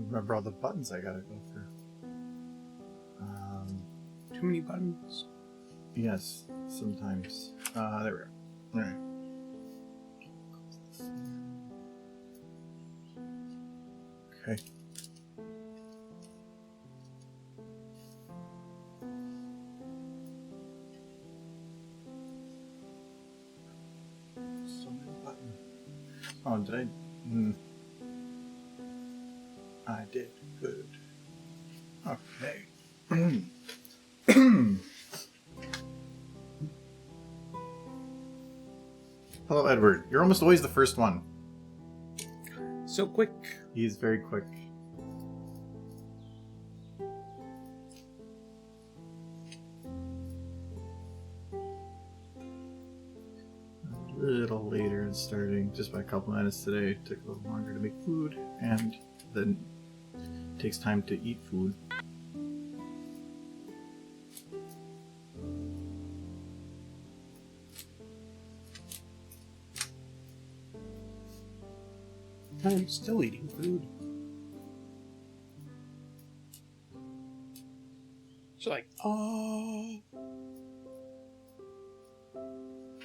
remember all the buttons I gotta go through. Too many buttons. Yes, sometimes. There we go. Alright. Okay. So many buttons. Oh, did I? I did good. Okay. Hello, Edward. You're almost always the first one. So quick. He's very quick. A little later in starting, just by a couple minutes today. It took a little longer to make food, and then it takes time to eat food. I'm still eating food. She's like, oh.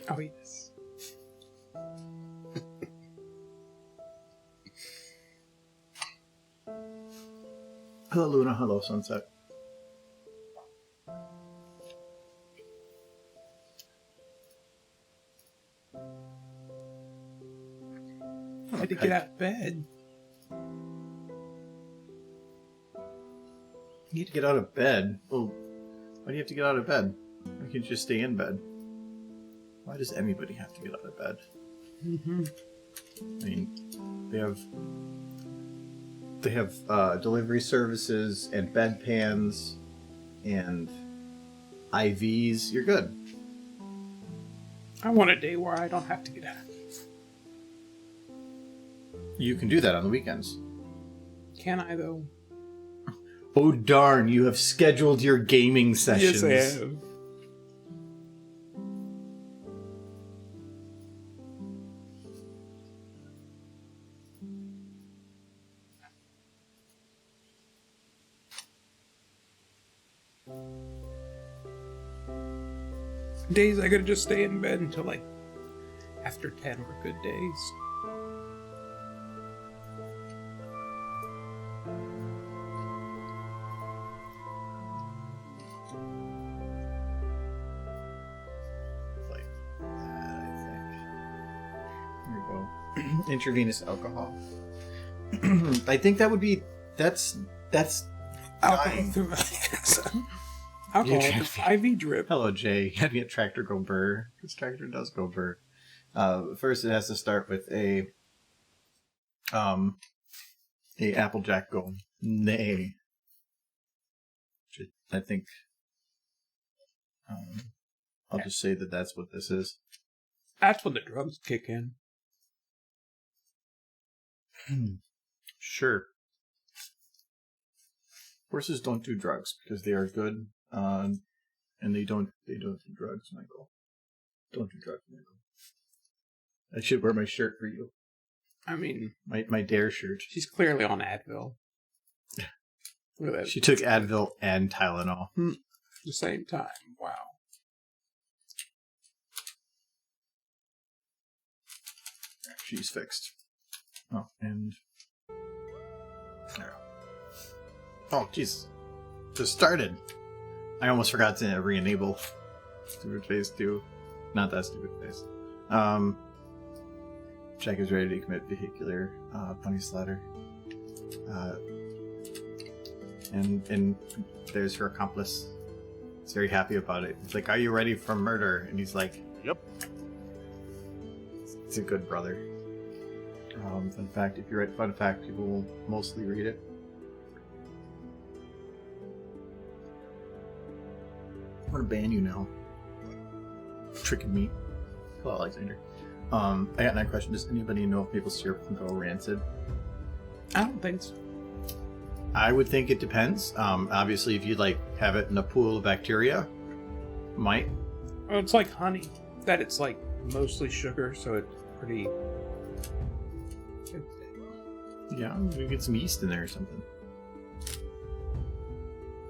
I'll eat this. Hello, Luna. Hello, Sunset. I had to get out of bed. You need to get out of bed? Well, why do you have to get out of bed? Why can't you just stay in bed? Why does anybody have to get out of bed? Mm-hmm. I mean, they have delivery services and bedpans and IVs. You're good. I want a day where I don't have to get out. You can do that on the weekends. Can I, though? Oh darn, you have scheduled your gaming sessions. Yes, I have. Days I gotta just stay in bed until like after 10 were good days. Like that, I think. Here we go. Intravenous alcohol. I think that would be... That's Alcohol dying. through my ass. Alcohol through IV drip. Hello, Jay. Had to get Tractor go burr. This Tractor does go burr. First, it has to start with a Applejack go nay. Which I think I'll just say that that's what this is. That's when the drugs kick in. Sure. Horses don't do drugs because they are good, and they don't do drugs, Michael. Don't do drugs, Michael. I should wear my shirt for you. I mean, My Dare shirt. she's clearly on Advil. Look at that. She took Advil and Tylenol. At the same time. Wow. She's fixed. Oh, and there. Oh, jeez. Just started. I almost forgot to re-enable Stupid Face 2. Not that Stupid Face. Jack is ready to commit vehicular pony slaughter. And there's her accomplice. He's very happy about it. He's like, "Are you ready for murder?" And he's like, Yep. It's a good brother. Fun fact, if you write fun fact, people will mostly read it. I'm gonna ban you now. Tricking me. Hello, Alexander. I got another question. Does anybody know if maple syrup can go rancid? I don't think so. I would think it depends. Obviously, if you have it in a pool of bacteria, might. Oh, it's like honey. That it's like mostly sugar, so it's pretty. Yeah, maybe get some yeast in there or something.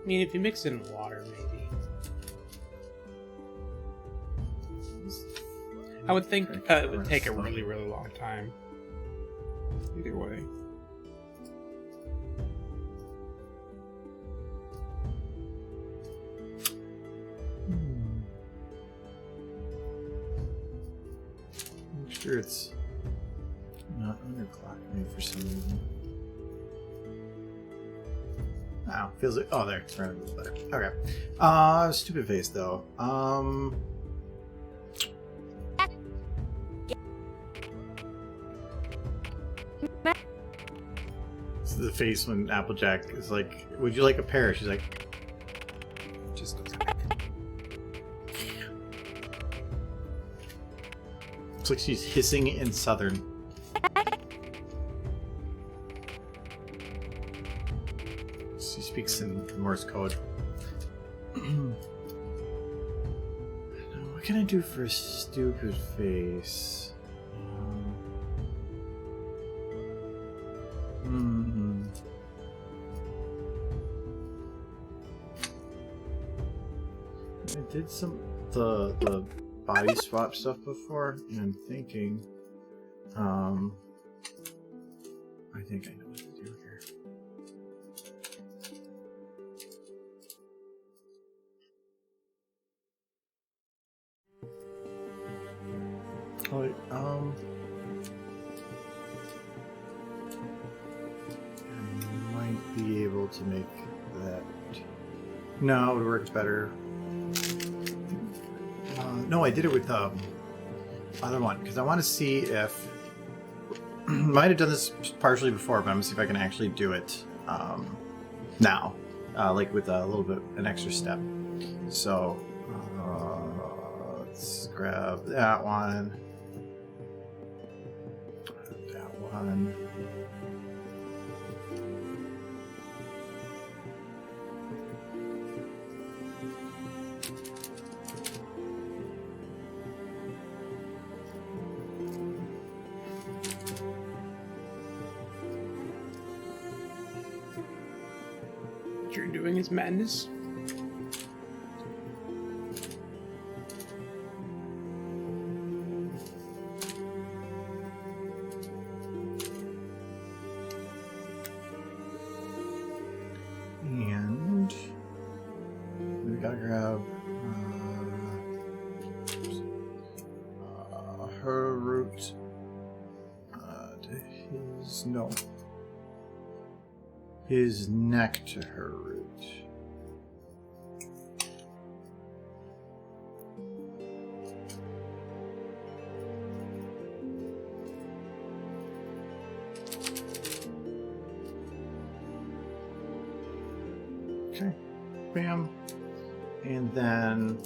I mean, if you mix it in water, maybe. I would think it would take a really, really long time. Either way. Make sure it's not underclocked me for some reason. Wow, feels like there, it's running a little better. Okay. Stupid face though. This is the face when Applejack is like, "Would you like a pear?" She's like, Just goes looks like she's hissing in Southern. She speaks in Morse code. What can I do for a stupid face? I did the body swap stuff before, and I'm thinking, I think I know what to do here. I might be able to make that. No, it would work better. No, I did it with the other one because I want to see if might have done this partially before, but I'm gonna see if I can actually do it now, like with a little bit an extra step. So let's grab that one. That one. what you're doing is madness. And we gotta grab her root to his neck to her root. Okay, bam. And then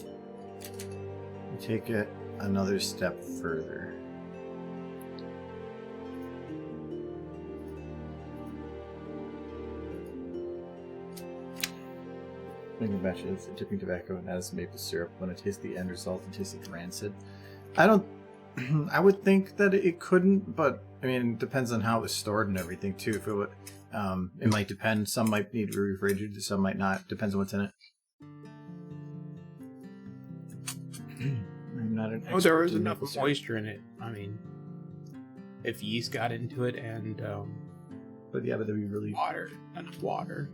we take it another step further. Making batches of dipping tobacco and add some maple syrup. When I taste the end result, it tastes like rancid. I would think that it couldn't, but I mean, it depends on how it was stored and everything too. If it would, it might depend. Some might need to be refrigerated, some might not. Depends on what's in it. I'm not an expert. There was in enough maple syrup. moisture in it. I mean, if yeast got into it and But yeah, but that'd be really water, enough water.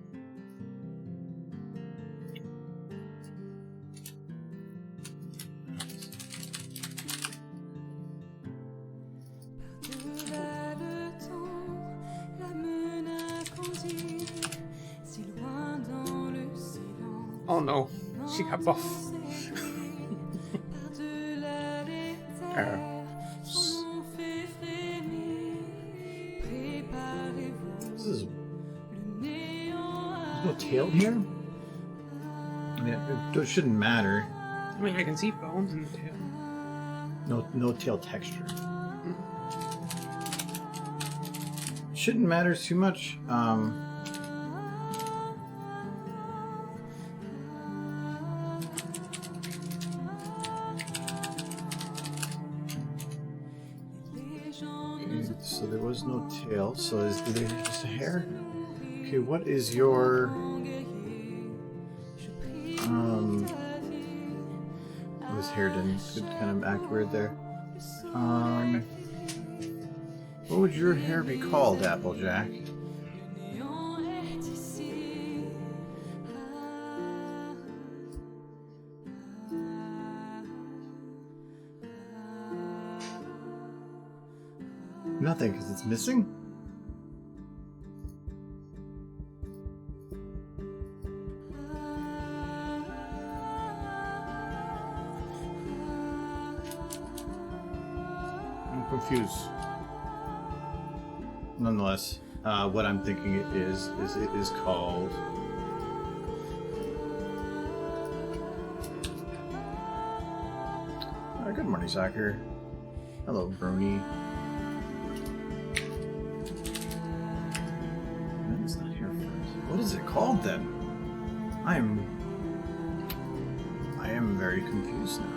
Oh no, she got buff. There's no tail here? I mean, it shouldn't matter. I mean, I can see bones in the tail. No tail texture. Shouldn't matter too much. So there was no tail. So is there just a hair? Okay, what is your His hair did kind of act weird there. What would your hair be called, Applejack? Nothing, because it's missing? I'm confused. Nonetheless, what I'm thinking it is called... good morning, Soccer. Hello, Brony. It's not here first. What is it called then? I am very confused now.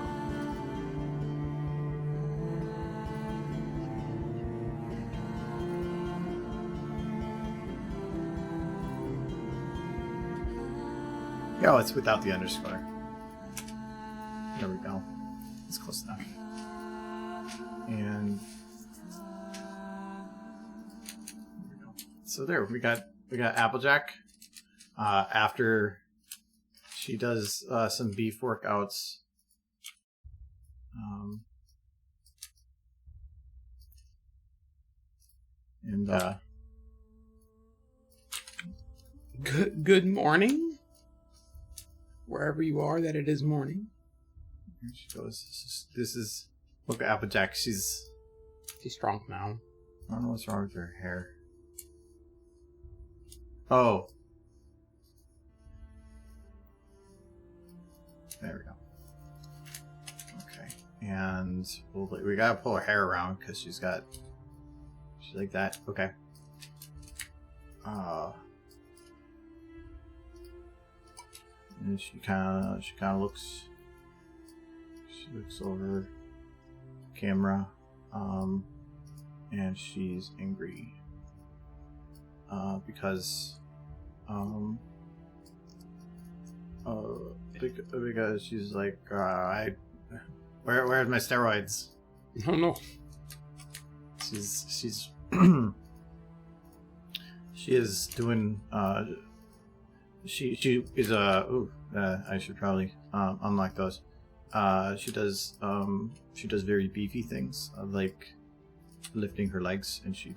Oh, it's without the underscore. There we go. It's close enough. And there we go. So there we got Applejack. After she does some beef workouts. Good morning. Wherever you are, that it is morning. Here she goes. This is look at Applejack. She's strong now. I don't know what's wrong with her hair. Oh. There we go. Okay. And we gotta pull her hair around because she's like that. Okay. And she kind of looks over the camera, and she's angry, because she's like, where's my steroids? Oh no. She's she is doing she is I should probably unlock those. She does very beefy things, like lifting her legs, and she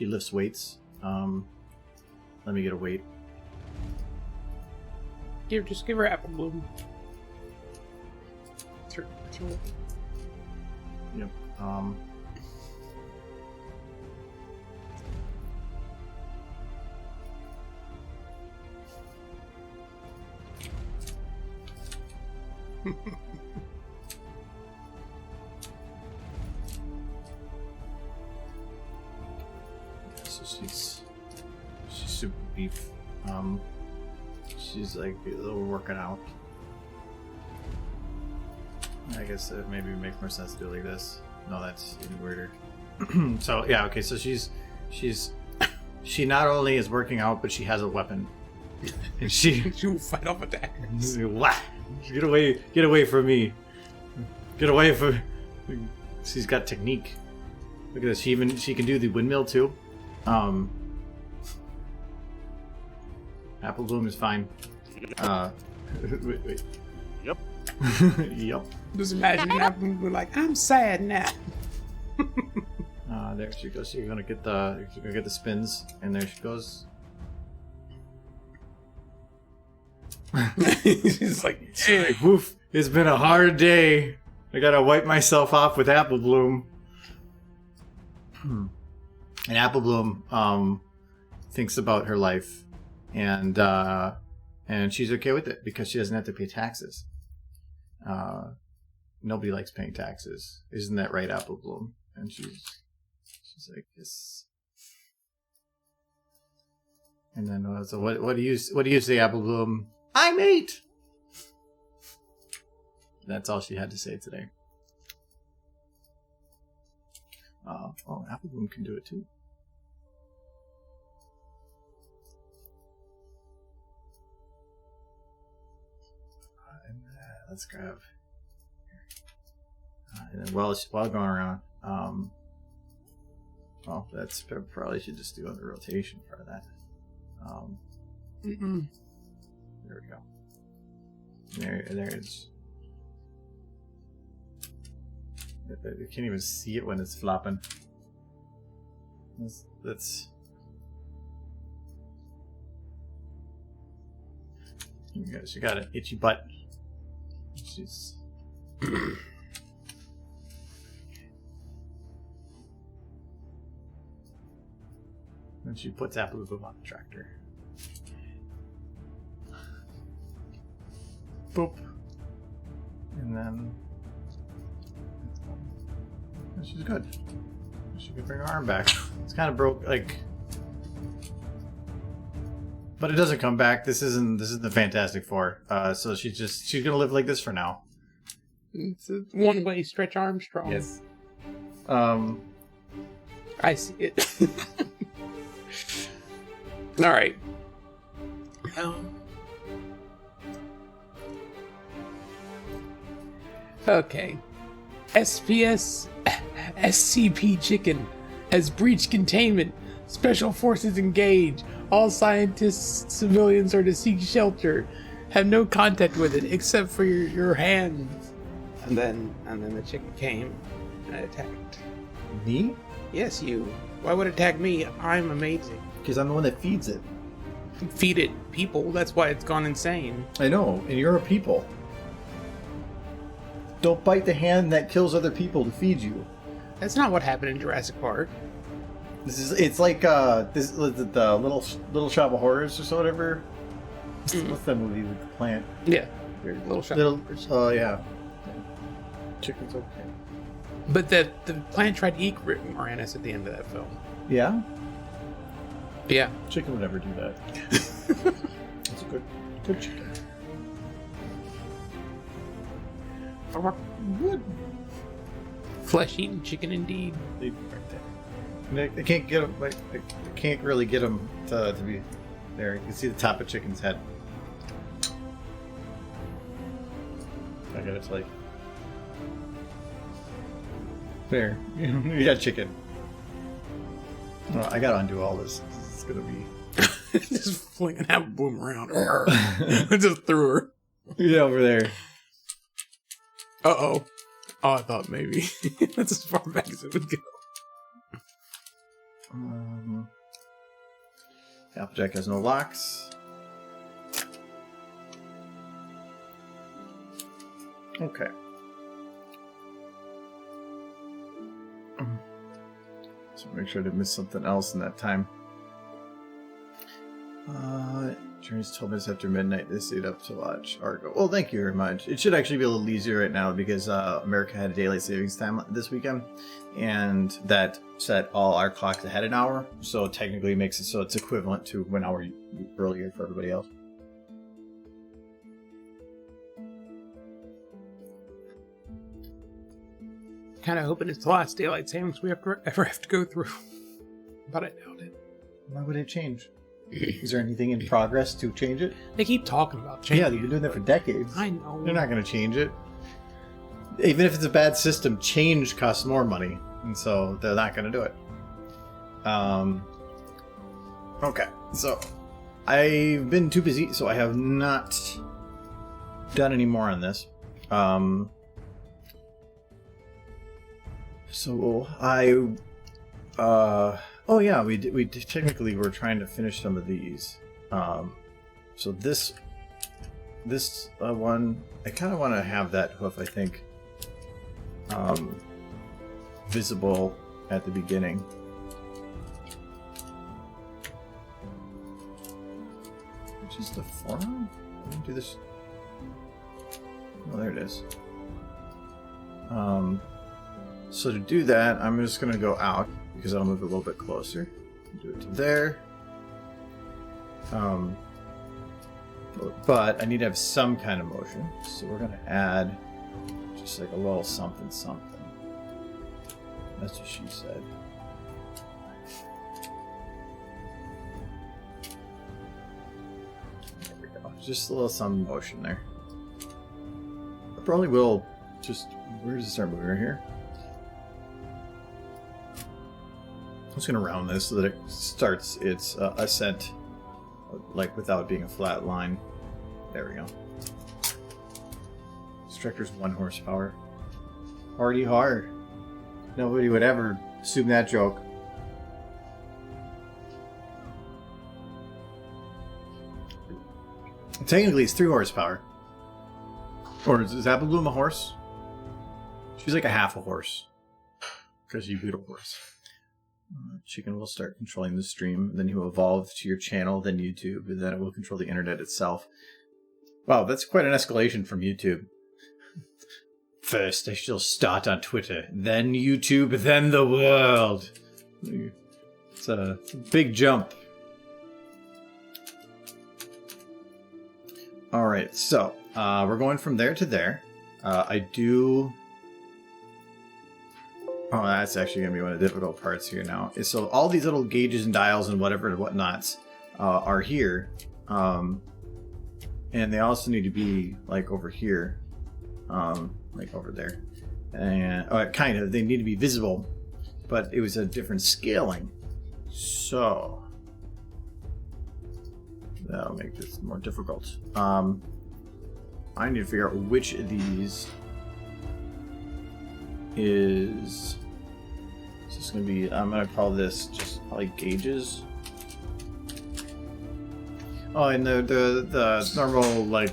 lifts weights. Let me get a weight. Just give her apple bloom. Sure. Yep. So she's super beef. She's like a little working out. I guess it maybe makes more sense to do it like this. No, that's even weirder. So yeah, okay. So she not only is working out, but she has a weapon. And she will fight off attackers. What? Get away from me. Get away from... She's got technique. Look at this. She can do the windmill too. Apple Bloom is fine. Wait. Yep. Yep. Just imagine Apple Bloom like, I'm sad now. There she goes. She's gonna get the spins, and there she goes. She's like, hey, woof, it's been a hard day. I gotta wipe myself off with Apple Bloom. And Apple Bloom thinks about her life, and she's okay with it because she doesn't have to pay taxes. Nobody likes paying taxes, isn't that right, Apple Bloom? And she's like, yes. And then so what do you say, Apple Bloom? I'm 8. That's all she had to say today. Oh, Apple Bloom can do it too. let's grab. And then while going around, well, that's probably should just do on the rotation for that. There we go. There it's. You can't even see it when it's flopping. That's. She got an itchy butt. She's. And she puts Apple on the tractor. Boop. And then. She's good. She can bring her arm back. It's kind of broke, like. But it doesn't come back. This isn't the Fantastic Four. So she's gonna live like this for now. It's a one-way Stretch Armstrong. Yes. I see it. All right. Okay. SCP Chicken has breached containment. Special forces engage. All scientists, civilians are to seek shelter. Have no contact with it except for your hands. And then the chicken came and attacked. Me? Yes, you. Why would it attack me? I'm amazing. Because I'm the one that feeds it. Feed it people. That's why it's gone insane. I know, and you're a people. Don't bite the hand that kills other people to feed you. That's not what happened in Jurassic Park. It's like the Little Shop of Horrors or so whatever. What's that movie with the plant? Yeah, Little Shop of Horrors. Oh yeah. Chicken's okay. But the plant tried to eat Rick Moranis at the end of that film. Yeah. Yeah. Chicken would never do that. It's a good chicken. Good. Flesh-eating chicken, indeed. Right there. I can't get them. I can't really get them to be there. You can see the top of chicken's head. I got it like there. You got chicken. Oh, I gotta undo all this. It's gonna be just flinging that boom around. I just threw her. Yeah, over there. Uh-oh. Oh, I thought maybe. That's as far back as it would go. Applejack has no locks. Okay. So make sure I didn't miss something else in that time. Journey's 12 minutes after midnight. They stayed up to watch Argo. Well, thank you very much. It should actually be a little easier right now because America had a daylight savings time this weekend, and that set all our clocks ahead an hour. So it technically makes it so it's equivalent to 1 hour earlier for everybody else. Kind of hoping it's the last daylight savings we ever have to go through, but I doubt it. Why would it change? Is there anything in progress to change it? They keep talking about changing. Yeah, they've been doing that for decades. I know. They're not going to change it. Even if it's a bad system, change costs more money, and so they're not going to do it. Okay, so I've been too busy, so I have not done any more on this. So oh yeah, we technically were trying to finish some of these. So this one, I kind of want to have that hoof, I think, visible at the beginning. Which is the forearm? Let me do this. Oh, there it is. So to do that, I'm just going to go out because I'll move it a little bit closer. Do it to there. But I need to have some kind of motion, so we're going to add just like a little something something. That's what she said. There we go. Just a little some motion there. I probably will just... Where does it start moving? Right here? I'm just going to round this so that it starts its ascent, like, without being a flat line. There we go. This tractor's 1 horsepower. Hardy hard. Nobody would ever assume that joke. Technically, it's 3 horsepower. Or is Apple Bloom a horse? She's like a half a horse. Because you beat a horse. Chicken will start controlling the stream, then he will evolve to your channel, then YouTube, and then it will control the internet itself. Wow, that's quite an escalation from YouTube. First, I shall start on Twitter, then YouTube, then the world. It's a big jump. Alright, so, we're going from there to there. I do... Oh, that's actually going to be one of the difficult parts here now. So all these little gauges and dials and whatever and whatnots are here. And they also need to be, like, over here. Like, over there. And, kind of. They need to be visible. But it was a different scaling. So... that'll make this more difficult. I need to figure out which of these is this going to be. I'm going to call this just probably gauges. Oh, and the normal like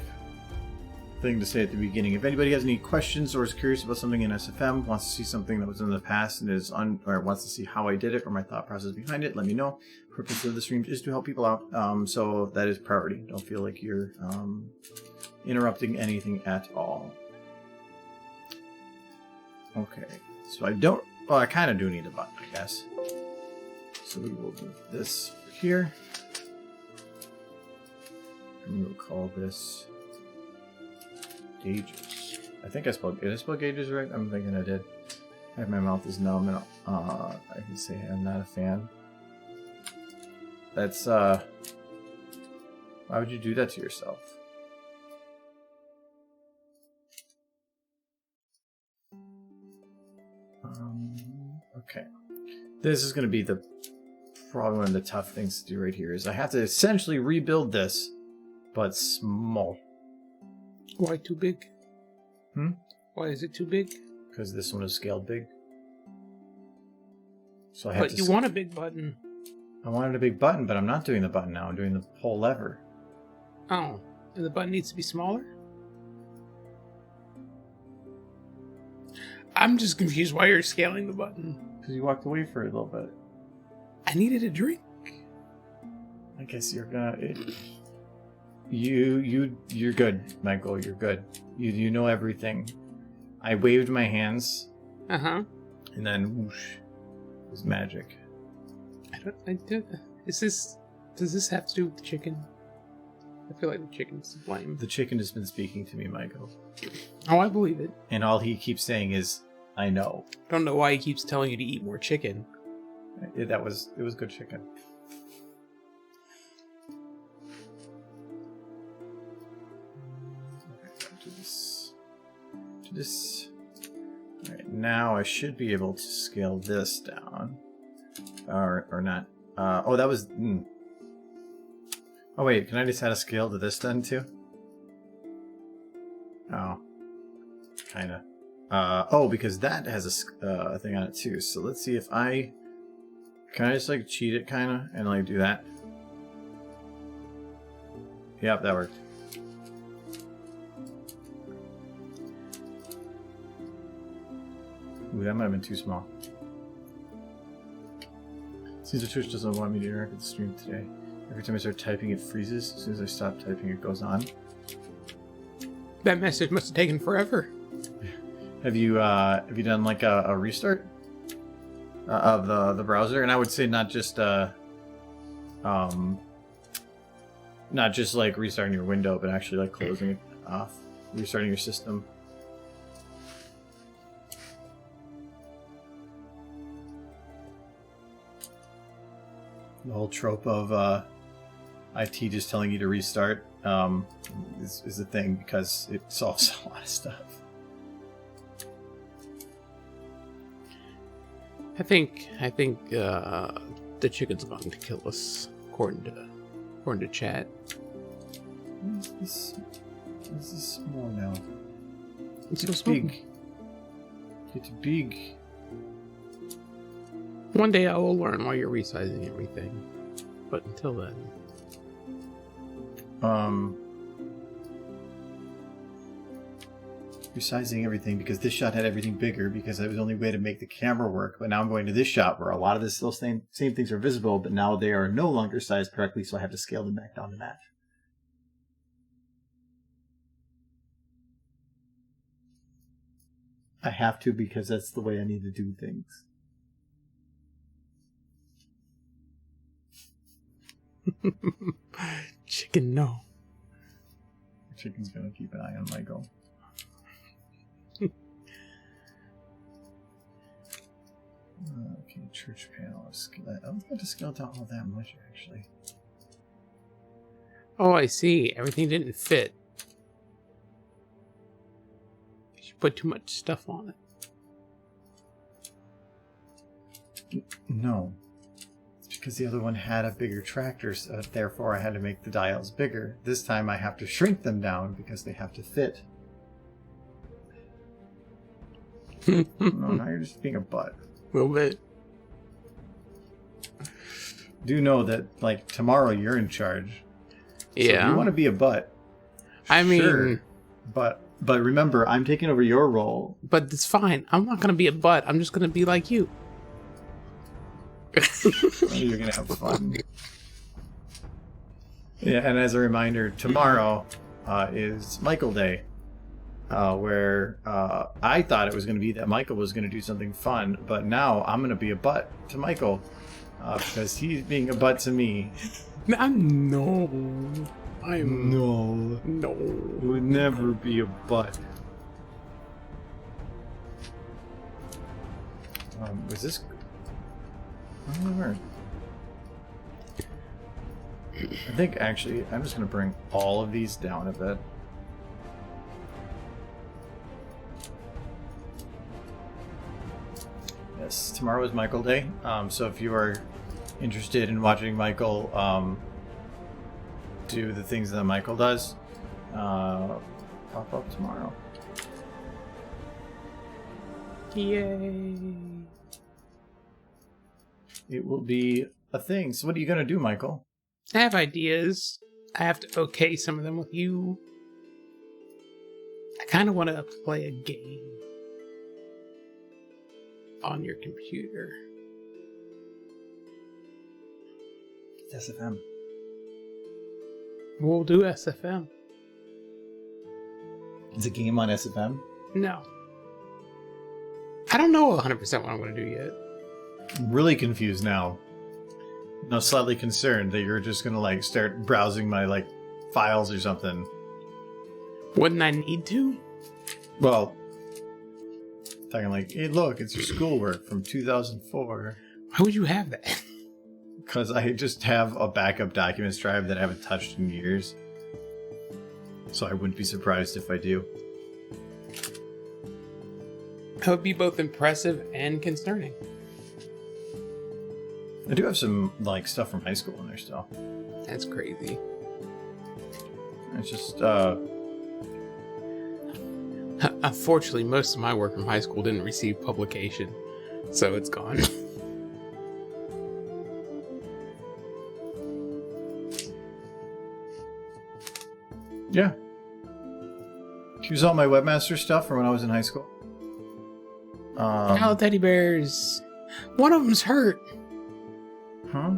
thing to say at the beginning. If anybody has any questions or is curious about something in SFM, wants to see something that was in the past and is or wants to see how I did it or my thought process behind it, let me know. The purpose of the stream is to help people out, so that is priority. Don't feel like you're interrupting anything at all. Okay, so I don't... Well, I kind of do need a button, I guess. So we will do this here. And we'll call this gauges. I think I spelled... Did I spell gauges right? I'm thinking I did. My mouth is numb and I can say I'm not a fan. That's, why would you do that to yourself? Okay. This is going to be probably one of the tough things to do right here, is I have to essentially rebuild this, but small. Why too big? Hmm? Why is it too big? Because this one is scaled big. So I have But you want a big button. I wanted a big button, but I'm not doing the button now. I'm doing the whole lever. Oh, and the button needs to be smaller? I'm just confused why you're scaling the button. Because you walked away for a little bit. I needed a drink. I guess you're gonna... You're good, Michael. You're good. You know everything. I waved my hands. Uh-huh. And then whoosh. It was magic. Does this have to do with the chicken? I feel like the chicken's to blame. The chicken has been speaking to me, Michael. Oh, I believe it. And all he keeps saying is, I know. I don't know why he keeps telling you to eat more chicken. It was good chicken. Okay, to this. Alright, now I should be able to scale this down. Or not. Oh, that was... Oh, wait, can I just add a scale to this then, too? Oh. Kinda. Oh, because that has a thing on it, too. So let's see if I... Can I just, like, cheat it, kinda? And, like, do that? Yep, that worked. Ooh, that might have been too small. Seems like Twitch doesn't want me to interact with the stream today. Every time I start typing, it freezes. As soon as I stop typing, it goes on. That message must have taken forever. Have you done like a restart of the browser? And I would say not just like restarting your window, but actually like closing it off, restarting your system. The whole trope of IT just telling you to restart. is a thing because it solves a lot of stuff. I think the chicken's going to kill us, according to chat. This is small now. It's big. It's big. One day I will learn while you're resizing everything, but until then. Resizing everything because this shot had everything bigger because that was the only way to make the camera work. But now I'm going to this shot where a lot of the still same things are visible, but now they are no longer sized correctly, so I have to scale them back down to match. I have to because that's the way I need to do things. Chicken, no. The chicken's gonna keep an eye on Michael. Okay, church panel. I don't have to scale down all that much, actually. Oh, I see. Everything didn't fit. You put too much stuff on it. No. It's because the other one had a bigger tractor, so therefore I had to make the dials bigger. This time I have to shrink them down because they have to fit. No, now you're just being a butt. A little bit. Do know that, like, tomorrow you're in charge. Yeah. So if you want to be a butt. I mean, but remember, I'm taking over your role. But it's fine. I'm not gonna be a butt. I'm just gonna be like you. You're gonna have fun. Yeah, and as a reminder, tomorrow is Michael Day. Where I thought it was going to be that Michael was going to do something fun, but now I'm going to be a butt to Michael because he's being a butt to me. No. No. No. You would never be a butt. Was this... I don't know. I think, actually, I'm just going to bring all of these down a bit. Yes, tomorrow is Michael Day, so if you are interested in watching Michael do the things that Michael does, pop up tomorrow. Yay. It will be a thing. So what are you going to do, Michael? I have ideas. I have to okay some of them with you. I kind of want to play a game on your computer. It's SFM. We'll do SFM. It's a game on SFM? No. I don't know 100% what I'm going to do yet. I'm really confused now. I'm slightly concerned that you're just going to like start browsing my like files or something. Wouldn't I need to? Well, talking like, hey, look, it's your schoolwork from 2004. Why would you have that? Because I just have a backup documents drive that I haven't touched in years. So I wouldn't be surprised if I do. That would be both impressive and concerning. I do have some like stuff from high school in there still. That's crazy. It's just Unfortunately, most of my work from high school didn't receive publication, so it's gone. yeah. Here's all my webmaster stuff from when I was in high school. Hello, teddy bears. One of them's hurt. Huh?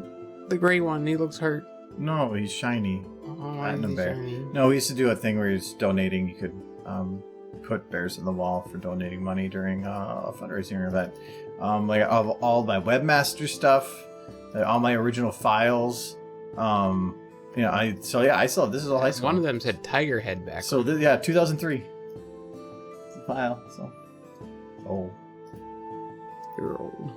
The gray one, he looks hurt. No, he's shiny. Oh, Platinum he's bear. shiny. No, we used to do a thing where he's donating. You could put bears on the wall for donating money during a fundraising event. Like of all my webmaster stuff, all my original files. I still have this is all high school. One of them said tiger head back. So 2003. It's a file. So You're old.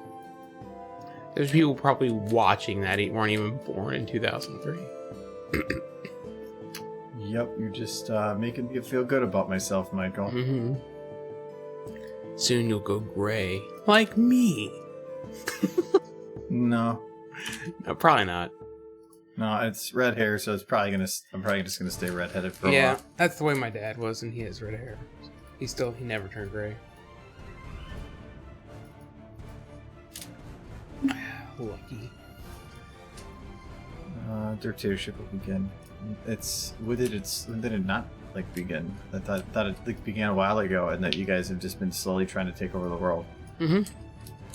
There's people probably watching that weren't even born in 2003. Yep, you're just making me feel good about myself, Michael. Mm-hmm. Soon you'll go gray. Like me. No, Probably not. no, it's red hair, so it's probably I'm probably just gonna stay redheaded for a Yeah, while. that's the way my dad was, and he has red hair. He never turned gray. Lucky. Dictatorship will begin. When did it not like begin? I thought it like, began a while ago, and that you guys have just been slowly trying to take over the world. Mm-hmm.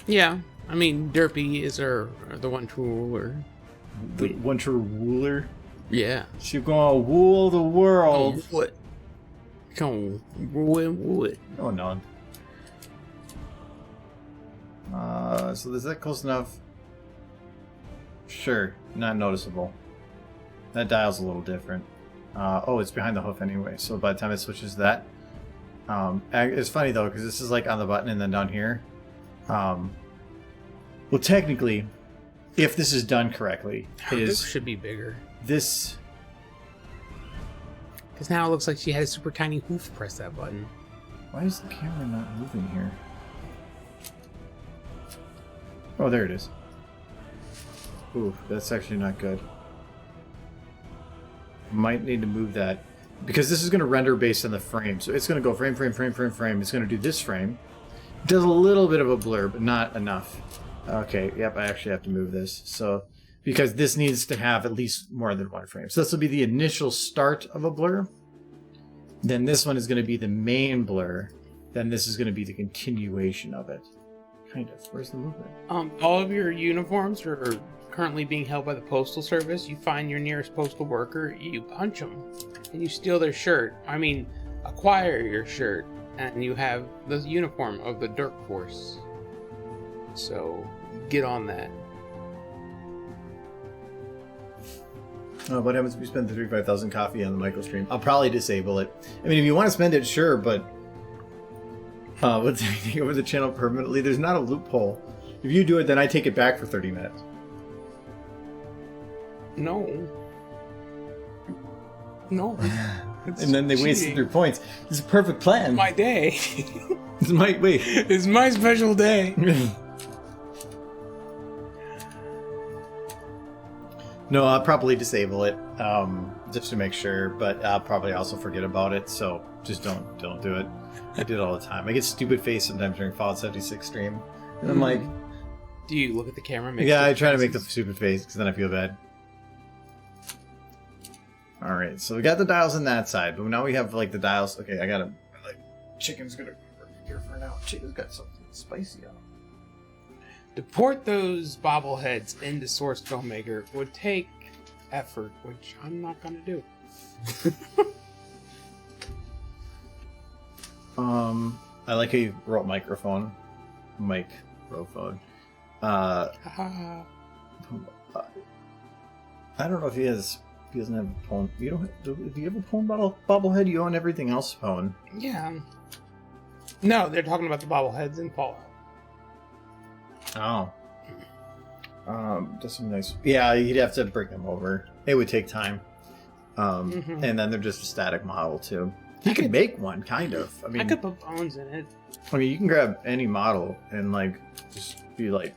Yeah, I mean, Derpy is the one true ruler. The one true ruler? Yeah. She's gonna rule the world. What? Come on, rule it. Oh no. So is that close enough? Sure, not noticeable. That dial's a little different. Oh, it's behind the hoof anyway, so by the time it switches to that... it's funny though, because this is like on the button and then down here. Well, technically, if this is done correctly, This should be bigger. This... Because now it looks like she had a super tiny hoof press that button. Why is the camera not moving here? Oh, there it is. Ooh, that's actually not good. Might need to move that. Because this is going to render based on the frame. So it's going to go frame, frame, frame, frame, frame. It's going to do this frame. It does a little bit of a blur, but not enough. Okay, yep, I actually have to move this. So, because this needs to have at least more than one frame. So this will be the initial start of a blur. Then this one is going to be the main blur. Then this is going to be the continuation of it. Kind of. Where's the movement? All of your uniforms are currently being held by the Postal Service. You find your nearest postal worker, you punch them, and you steal their shirt. I mean, acquire your shirt, and you have the uniform of the Dirk Force. So, get on that. What happens if we spend the 35,000 coffee on the micro stream? I'll probably disable it. I mean, if you want to spend it, sure, but what's taking over the channel permanently? There's not a loophole. If you do it, then I take it back for 30 minutes. No. No. And then they wasted their points. It's a perfect plan. My day. It's my wait. It's my special day. No, I'll probably disable it, just to make sure. But I'll probably also forget about it. So just don't do it. I do it all the time. I get stupid face sometimes during Fallout 76 stream, and I'm like, do you look at the camera? And make yeah, I try to faces? make the stupid face because then I feel bad. All right, so we got the dials on that side, but now we have like the dials. Okay, I gotta like chicken's gonna work here for now. Chicken's got something spicy on. To port those bobbleheads into Source Filmmaker would take effort, which I'm not gonna do. I like how you wrote microphone. Microphone. Haha. I don't know if he doesn't have a pwn. You don't. Do you have a pwn bobblehead? You own everything else pwn. Yeah. No, they're talking about the bobbleheads in Fallout. Oh. That's some nice. Yeah, you'd have to bring them over. It would take time. And then they're just a static model too. You could make one, kind of. I mean, I could put bones in it. I mean, you can grab any model and like just be like,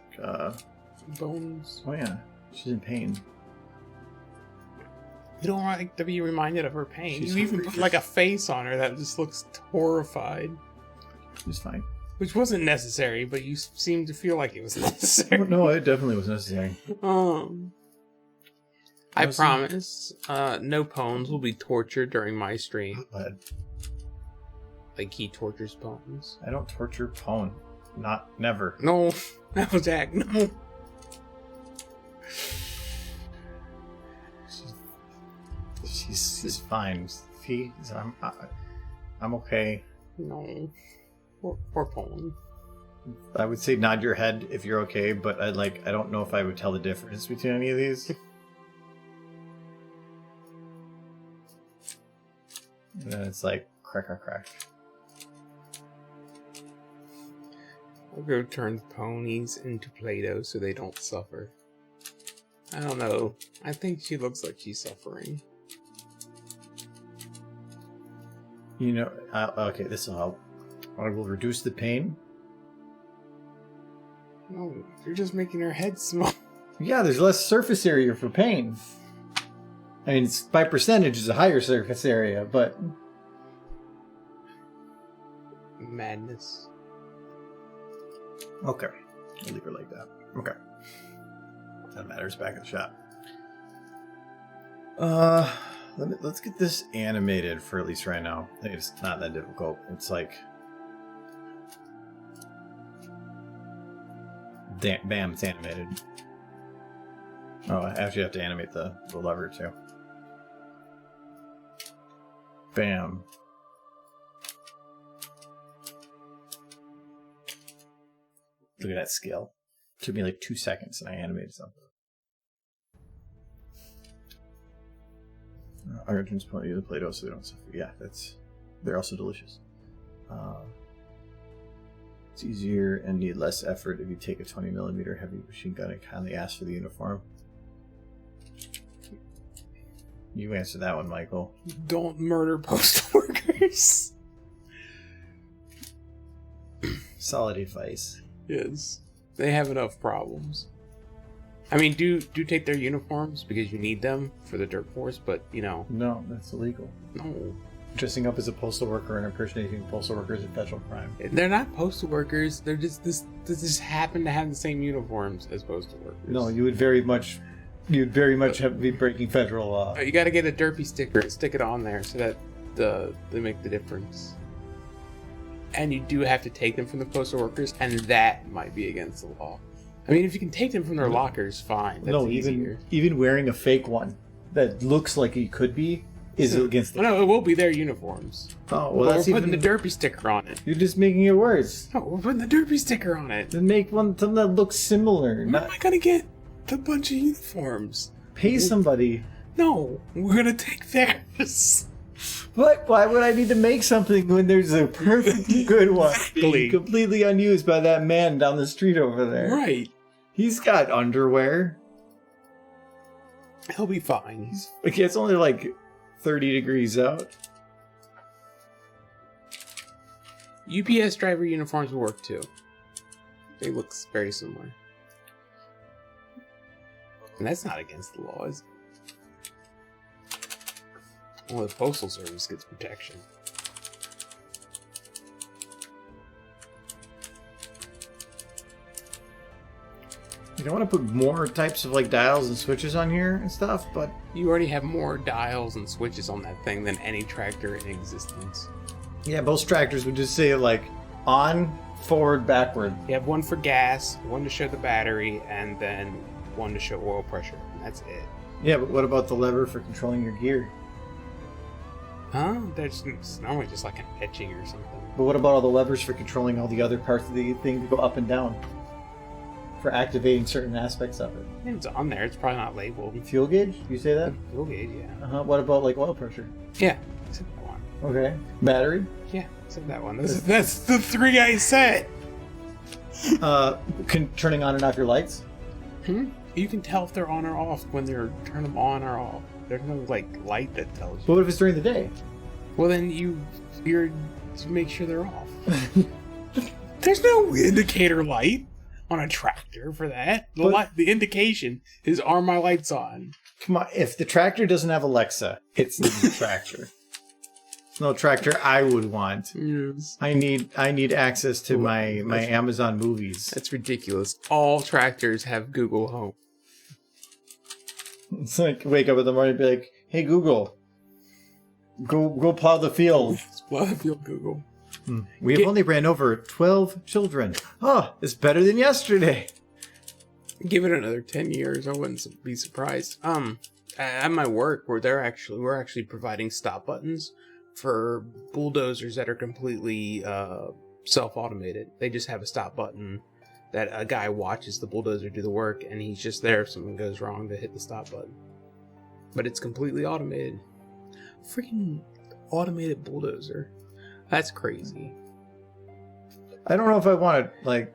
Bones. oh yeah, she's in pain. You don't like to be reminded of her pain. She's You even hungry. put like a face on her that just looks horrified. She's fine. Which wasn't necessary, but you seemed to feel like it was necessary. No, it definitely was necessary. I promise, no Pones will be tortured during my stream. But Like he tortures Pones. I don't torture pwn. Never. No, no, Jack, no. She's fine. I'm okay. No. Poor Pone. I would say nod your head if you're okay, but I don't know if I would tell the difference between any of these. And then it's like crack. I'll go turn the ponies into Play-Doh so they don't suffer. I don't know. I think she looks like she's suffering. You know, okay, this will help. I will reduce the pain. No, you're just making her head small. Yeah, there's less surface area for pain. I mean, it's, by percentage, it's a higher surface area, but... Madness. Okay. I'll leave her like that. Okay. That matters back in the shop. Let's get this animated for at least right now. I think it's not that difficult. It's like... Bam, it's animated. Oh, I actually have to animate the lever too. Bam. Look at that scale. Took me like 2 seconds and I animated something. Argentines put you the Play-Doh so they don't suffer. Yeah, they're also delicious. It's easier and need less effort if you take a 20mm heavy machine gun and kindly ask for the uniform. You answer that one, Michael. Don't murder postal workers. Solid advice. Yes. They have enough problems. I mean, do take their uniforms because you need them for the dirt force, but, you know... No, that's illegal. No. Dressing up as a postal worker and impersonating postal workers is a federal crime. They're not postal workers. They're just... This just happen to have the same uniforms as postal workers. No, you would very much... You'd very much have to be breaking federal law. You gotta get a derpy sticker and stick it on there so that they make the difference. And you do have to take them from the postal workers, and that might be against the law. I mean, if you can take them from their lockers, fine. That's easier. even wearing a fake one that looks like it could be is against the law. No, it will be their uniforms. Oh, well, that's we're putting the derpy sticker on it. You're just making it worse. No, we're putting the derpy sticker on it. Then make something that looks similar. Where am I gonna get a bunch of uniforms? Pay somebody. No, we're gonna take theirs. What? Why would I need to make something when there's a perfectly good one being completely unused by that man down the street over there? Right. He's got underwear. He'll be fine. It's only like 30 degrees out. UPS driver uniforms will work too. They look very similar. And that's not against the law, is it? Well, the Postal Service gets protection. You don't want to put more types of like dials and switches on here and stuff, but... You already have more dials and switches on that thing than any tractor in existence. Yeah, most tractors would just say like on, forward, backward. You have one for gas, one to show the battery, and then one to show oil pressure. And that's it. Yeah, but what about the lever for controlling your gear? Huh? That's normally just like an etching or something. But what about all the levers for controlling all the other parts of the thing to go up and down? For activating certain aspects of it. It's on there. It's probably not labeled. Fuel gauge? You say that? Fuel gauge, yeah. Uh-huh. What about like oil pressure? Yeah, I said that one. Okay. Battery? Yeah, I said that one. That's the three I said. Turning on and off your lights? You can tell if they're on or off when they're turn them on or off. There's no like light that tells you. But what if it's during the day? Well, then you're to make sure they're off. There's no indicator light on a tractor for that. The indication is, are my lights on? Come on, if the tractor doesn't have Alexa, it's not a tractor. It's no tractor I would want. Yes. I need access to my Amazon movies. That's ridiculous. All tractors have Google Home. It's like wake up in the morning and be like, "Hey Google, go plow the field." Plow the field, Google. We have only ran over 12 children. Oh, it's better than yesterday. Give it another 10 years, I wouldn't be surprised. At my work, we're actually providing stop buttons for bulldozers that are completely self-automated. They just have a stop button that a guy watches the bulldozer do the work, and he's just there if something goes wrong to hit the stop button. But it's completely automated. Freaking automated bulldozer. That's crazy. I don't know if I want to, like,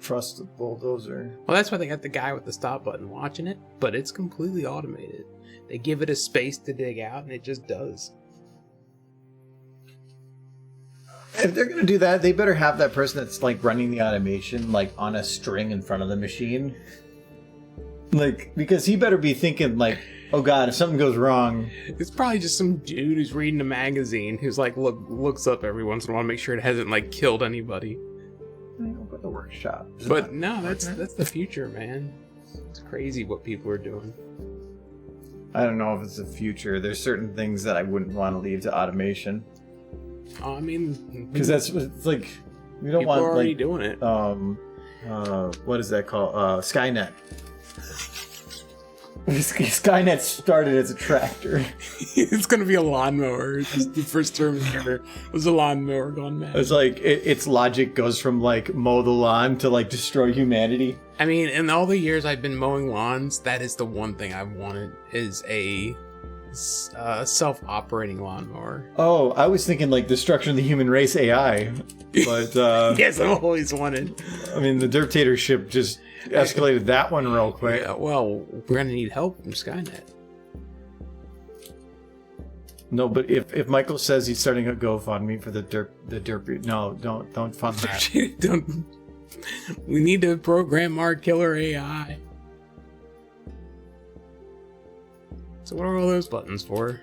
trust the bulldozer. Well, that's why they got the guy with the stop button watching it, but it's completely automated. They give it a space to dig out, and it just does. If they're gonna do that, they better have that person that's like running the automation like on a string in front of the machine. Like, because he better be thinking like, oh god, if something goes wrong. It's probably just some dude who's reading a magazine who's like looks up every once in a while to make sure it hasn't like killed anybody. But the workshop. But no, that's the future, man. It's crazy what people are doing. I don't know if it's the future. There's certain things that I wouldn't want to leave to automation. I mean, because that's it's like we don't people want are already like doing it. What is that called? Skynet. Skynet started as a tractor. It's gonna be a lawnmower. The first term ever was a lawnmower gone mad. It's like its logic goes from like mow the lawn to like destroy humanity. I mean, in all the years I've been mowing lawns, that is the one thing I've wanted is a self-operating lawnmower. Oh, I was thinking like destruction of the human race AI, but yes, I've always wanted. I mean, the dictatorship just escalated that one real quick. Yeah, well, we're gonna need help from Skynet. No, but if Michael says he's starting a GoFundMe for the derp, no, don't fund that. Don't. We need to program our killer AI. So what are all those buttons for?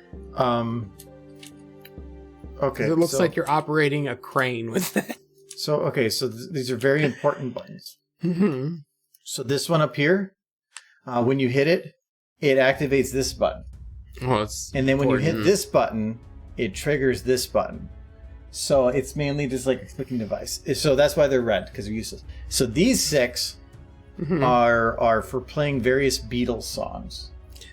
Okay. It looks like you're operating a crane with that. So okay, so these are very important buttons. Mm-hmm. So this one up here, when you hit it, it activates this button. Well, it's and then when you important. hit this button, it triggers this button. So it's mainly just like a clicking device. So that's why they're red, because they're useless. So these 6 are for playing various Beatles songs.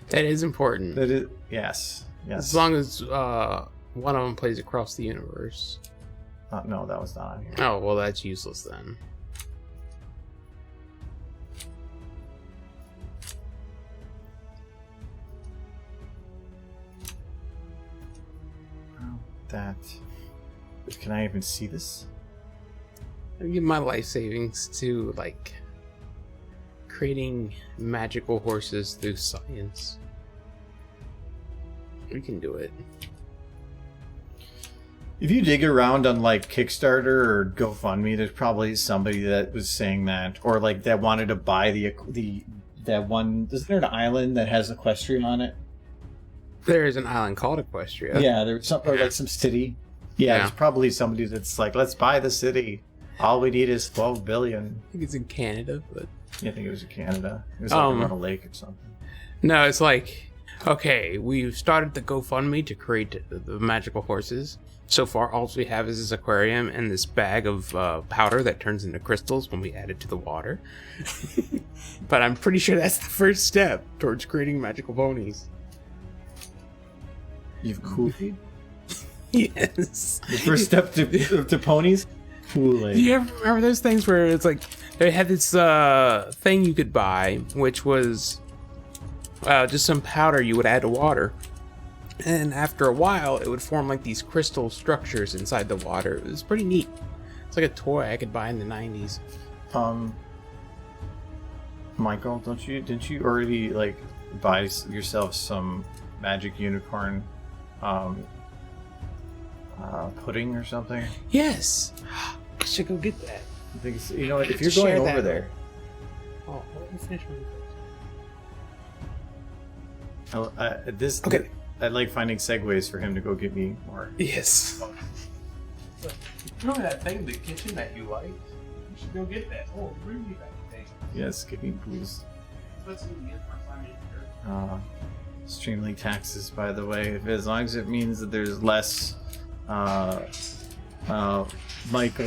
That is important. That is, yes. As long as one of them plays across the universe. No, that was not on here. Oh, well, that's useless then. That. Can I even see this? I give my life savings to like creating magical horses through science. We can do it. If you dig around on like Kickstarter or GoFundMe, there's probably somebody that was saying that, or like that wanted to buy that one. Isn't there an island that has equestrian on it? There is an island called Equestria. Yeah, there's some or like some city. Yeah, there's probably somebody that's like, let's buy the city. All we need is 12 billion. I think it's in Canada, but Yeah, I think it was in Canada. It was like around a lake or something. no, it's like, okay, we've started the GoFundMe to create the magical horses. So far, all we have is this aquarium and this bag of powder that turns into crystals when we add it to the water. But I'm pretty sure that's the first step towards creating magical ponies. You've Kool-Aid? Yes. The first step to ponies? Kool-Aid. Do you ever remember those things where it's like they had this thing you could buy, which was just some powder you would add to water, and after a while it would form like these crystal structures inside the water. It was pretty neat. It's like a toy I could buy in the 90s. Michael, didn't you already like buy yourself some magic unicorn pudding or something? Yes. I should go get that. I think you know what, if you're Share going that. over there. Oh, let me finish my Okay. I like finding segues for him to go get me more. Yes. Remember that thing in the kitchen that you liked? You should go get that. Oh, bring me that thing. Yes, give me please. Let's get my Streamlink taxes, by the way, as long as it means that there's less Michael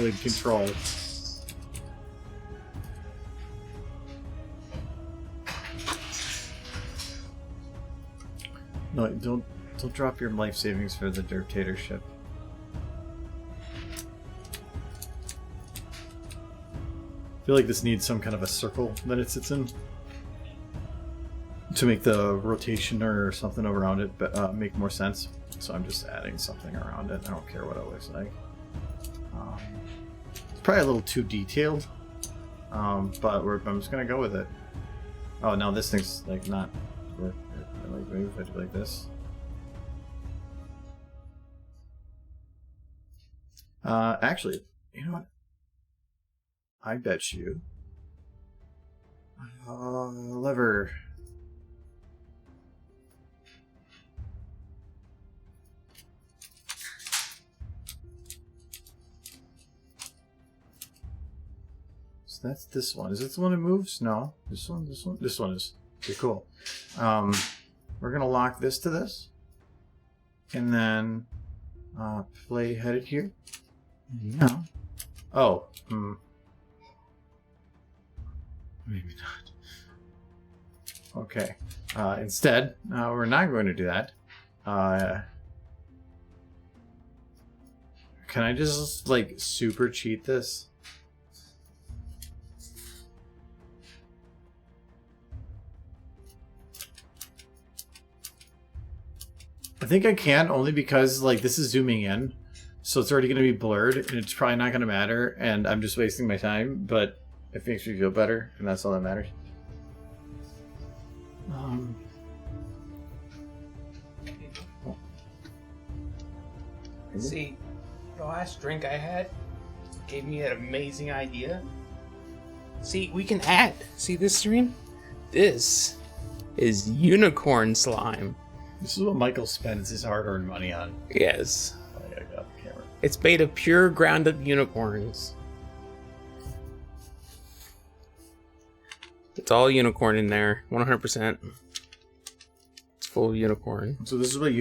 in control. No, don't drop your life savings for the dictatorship. I feel like this needs some kind of a circle that it sits in to make the rotation or something around it make more sense. So I'm just adding something around it. I don't care what it looks like. It's probably a little too detailed, but I'm just gonna go with it. Oh, now this thing's like not work. I like move it like this. Actually, you know what? I bet you. Lever. So that's this one. Is this the one that moves? No. This one? This one? This one is. Okay, cool. We're going to lock this to this. And then play headed here. No. Oh. Maybe not. Okay. Instead, we're not going to do that. Can I just, like, super cheat this? I think I can, only because, like, this is zooming in. So it's already going to be blurred, and it's probably not going to matter, and I'm just wasting my time, but it makes me feel better, and that's all that matters. See, the last drink I had gave me an amazing idea. See, we can add. See this stream? This is unicorn slime. This is what Michael spends his hard-earned money on. Yes. Oh, yeah, I got the camera. It's made of pure ground-up unicorns. It's all unicorn in there, 100%. It's full of unicorn. So this is what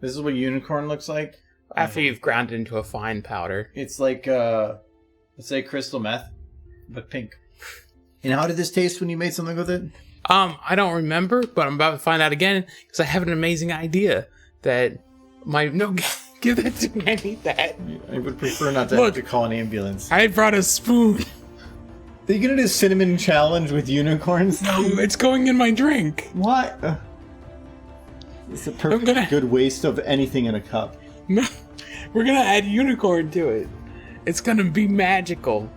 This is what unicorn looks like After you've ground it into a fine powder. It's like let's say crystal meth, but pink. And how did this taste when you made something with it? I don't remember, but I'm about to find out again because I have an amazing idea that give that to me. I need that. I would prefer not to have to call an ambulance. I brought a spoon. Are you gonna do a cinnamon challenge with unicorns? No, it's going in my drink. What? It's a perfect good waste of anything in a cup. No, we're gonna add unicorn to it. It's gonna be magical.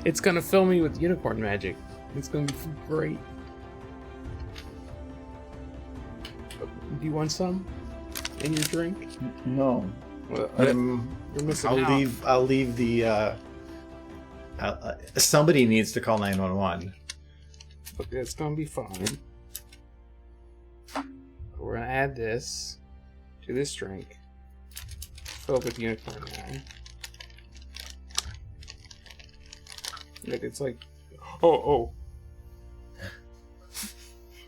It's gonna fill me with unicorn magic. It's gonna be great. Do you want some in your drink? No. Well, you're missing out. I'll leave the. Somebody needs to call 911. Okay, it's gonna be fine. We're gonna add this to this drink. Fill it with unicorn wine. Look, it's like, oh.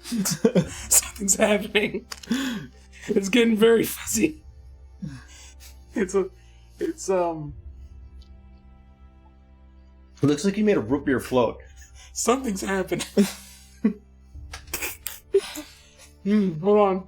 Something's happening. It's getting very fuzzy. It looks like you made a root beer float. Something's happening. Hold on.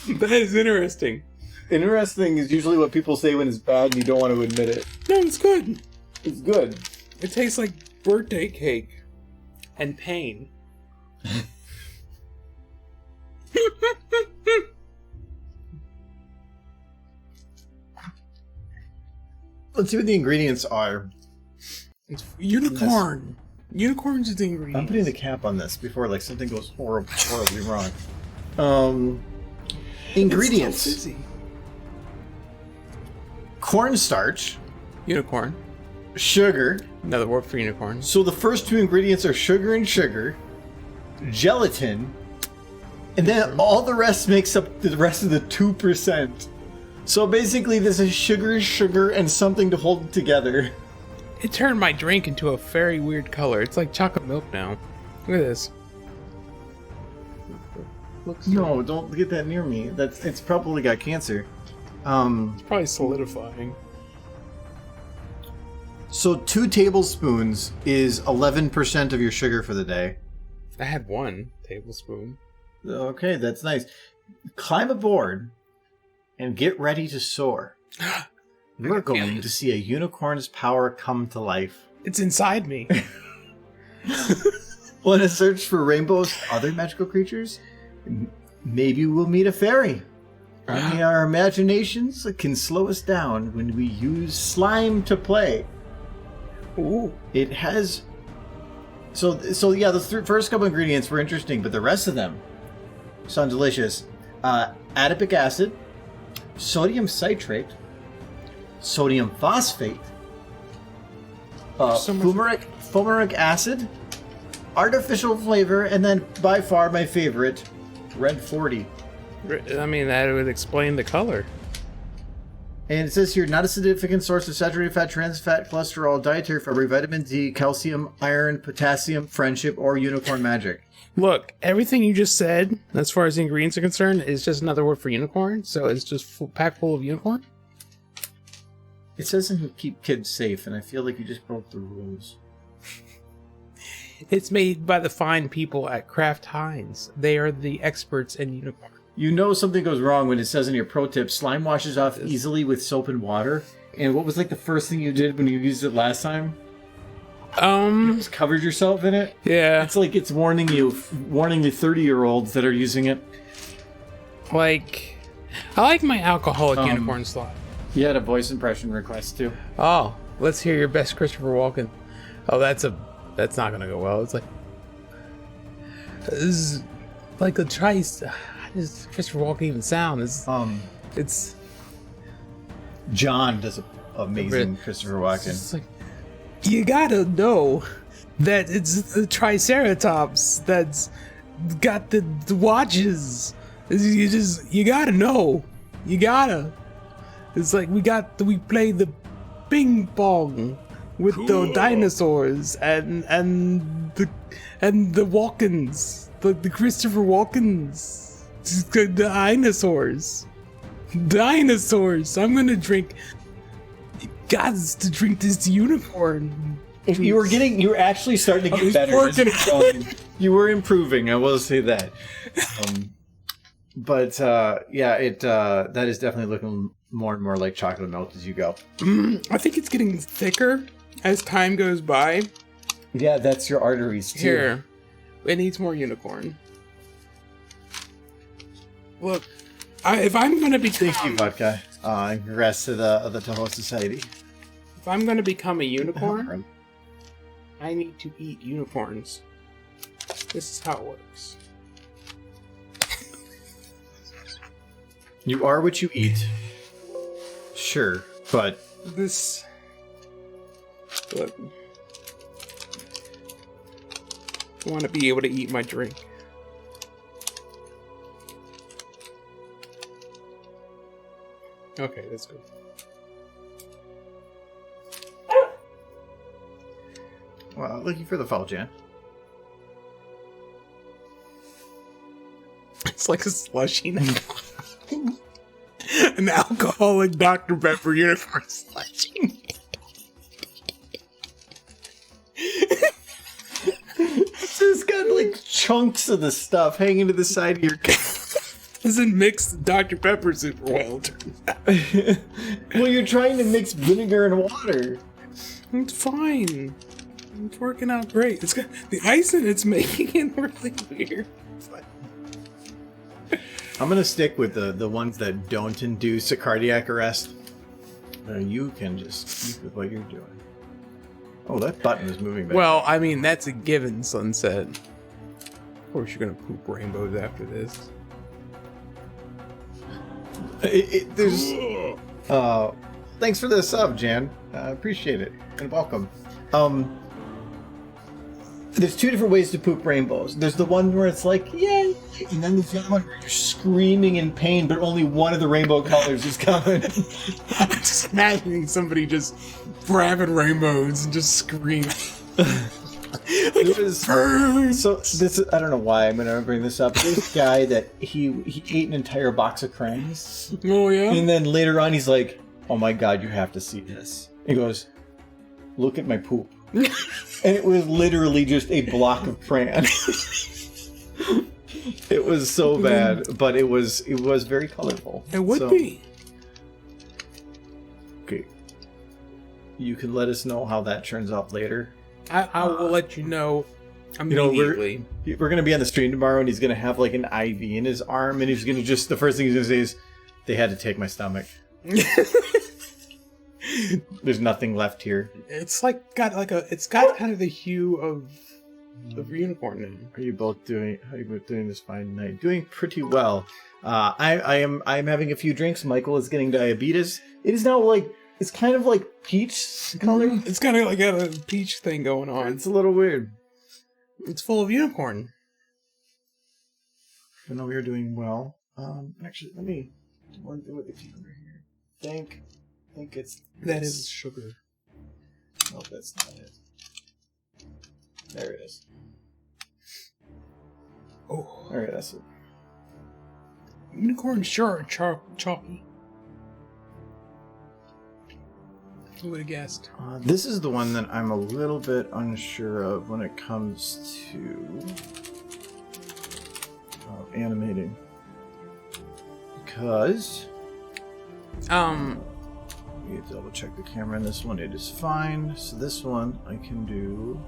That is interesting. Interesting is usually what people say when it's bad and you don't want to admit it. No, it's good. It's good. It tastes like birthday cake and pain. Let's see what the ingredients are. It's unicorn. Unicorns is the ingredients. I'm putting the cap on this before like something goes horribly wrong. Ingredients. It's so fizzy. Cornstarch. Unicorn. Sugar. Another word for unicorn. So the first two ingredients are sugar and sugar, gelatin, and then all the rest makes up the rest of the 2%. So basically this is sugar, and something to hold it together. It turned my drink into a very weird color. It's like chocolate milk now. Look at this. No, don't get that near me. It's probably got cancer. It's probably solidifying. So 2 tablespoons is 11% of your sugar for the day. I had 1 tablespoon. Okay, that's nice. Climb aboard and get ready to soar. We're going to see a unicorn's power come to life. It's inside me. Want to search for rainbows, other magical creatures? Maybe we'll meet a fairy. Only our imaginations can slow us down when we use slime to play. Ooh. It has So yeah, the first couple ingredients were interesting, but the rest of them sound delicious. Adipic acid, sodium citrate, sodium phosphate, fumaric acid, artificial flavor, and then by far my favorite, red 40. I mean, that would explain the color. And it says here, not a significant source of saturated fat, trans fat, cholesterol, dietary fiber, vitamin D, calcium, iron, potassium, friendship, or unicorn magic. Look, everything you just said, as far as the ingredients are concerned, is just another word for unicorn. So it's just packed full of unicorn. It says in keep kids safe, and I feel like you just broke the rules. It's made by the fine people at Kraft Heinz. They are the experts in unicorn. You know something goes wrong when it says in your pro tip, slime washes off easily with soap and water. And what was like the first thing you did when you used it last time? You just covered yourself in it? Yeah. It's like it's warning the 30-year-olds that are using it. Like, I like my alcoholic unicorn slot. You had a voice impression request too. Oh, let's hear your best Christopher Walken. Oh, that's not gonna go well. It's like, this is like a trice. How does Christopher Walken even sound? It's John does an amazing Christopher Walken. It's like, you gotta know that it's the Triceratops that's got the watches. You gotta know. You gotta. It's like we play the ping pong with the dinosaurs and the Walkens, the Christopher Walkens. The dinosaurs. I'm gonna drink. Gods to drink this unicorn. If you were actually starting to get better. You were improving. I will say that. But that is definitely looking more and more like chocolate milk as you go. I think it's getting thicker as time goes by. Yeah, that's your arteries too. Here, it needs more unicorn. Look, if I'm gonna be thank you, vodka. And congrats to the Toho Society. If I'm gonna become a unicorn, I need to eat unicorns. This is how it works. You are what you eat. Sure, but this. Look, I want to be able to eat my drink. Okay, that's good. Well, looking for the fall, Jan. It's like a slushie now. An alcoholic Dr. Pepper unicorn slushie. It's just got like chunks of the stuff hanging to the side of your Doesn't mix Dr. Pepper super well, it turns out. Well, you're trying to mix vinegar and water. It's fine. It's working out great. It's got the ice in it's making it really weird. I'm gonna stick with the ones that don't induce a cardiac arrest. You can just keep with what you're doing. Oh, that button is moving back. Well, I mean, that's a given, Sunset. Of course you're gonna poop rainbows after this. Thanks for the sub, Jan. I appreciate it. And welcome. There's two different ways to poop rainbows. There's the one where it's like, yay! And then there's the other one where you're screaming in pain, but only one of the rainbow colors is coming. I'm just imagining somebody just grabbing rainbows and just screaming. So this, I don't know why I'm gonna bring this up. This guy that he ate an entire box of crayons. Oh yeah. And then later on he's like, "Oh my god, you have to see this." He goes, "Look at my poop." And it was literally just a block of crayon. It was so bad, but it was very colorful. It would be. Okay. You can let us know how that turns out later. I will let you know immediately. We're going to be on the stream tomorrow, and he's going to have like an IV in his arm, and he's going to just, the first thing he's going to say is, "They had to take my stomach." There's nothing left here. It's like got kind of the hue of of unicorn now. Are you both doing this fine night? Doing pretty well. I'm having a few drinks. Michael is getting diabetes. It is now it's kind of like peach color. It's kind of like got a peach thing going on. It's a little weird. It's full of unicorn. I know we are doing well. Actually, let me do one thing with the cucumber here. Think it's That is sugar. No, that's not it. There it is. Oh, Alright, that's it. unicorn sure chalky. Who would have guessed? This is the one that I'm a little bit unsure of when it comes to animating. Because we have to double check the camera on this one. It is fine. So this one I can do.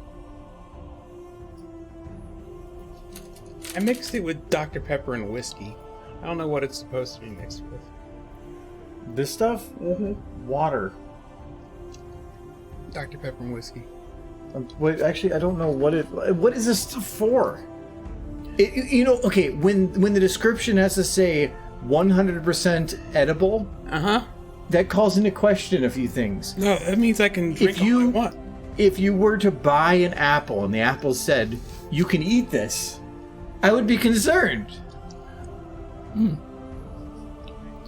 I mixed it with Dr. Pepper and whiskey. I don't know what it's supposed to be mixed with. This stuff? Water. Dr. Pepper and whiskey. Wait, actually, I don't know what is this stuff for? Okay, when the description has to say 100% edible, that calls into question a few things. No, that means I can drink all I want. If you were to buy an apple and the apple said, you can eat this, I would be concerned.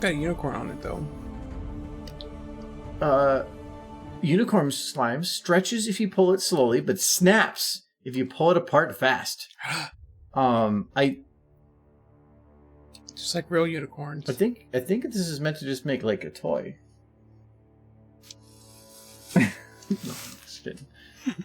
Got a unicorn on it, though. Unicorn slime stretches if you pull it slowly, but snaps if you pull it apart fast. Just like real unicorns. I think this is meant to just make like a toy. No, I'm just kidding.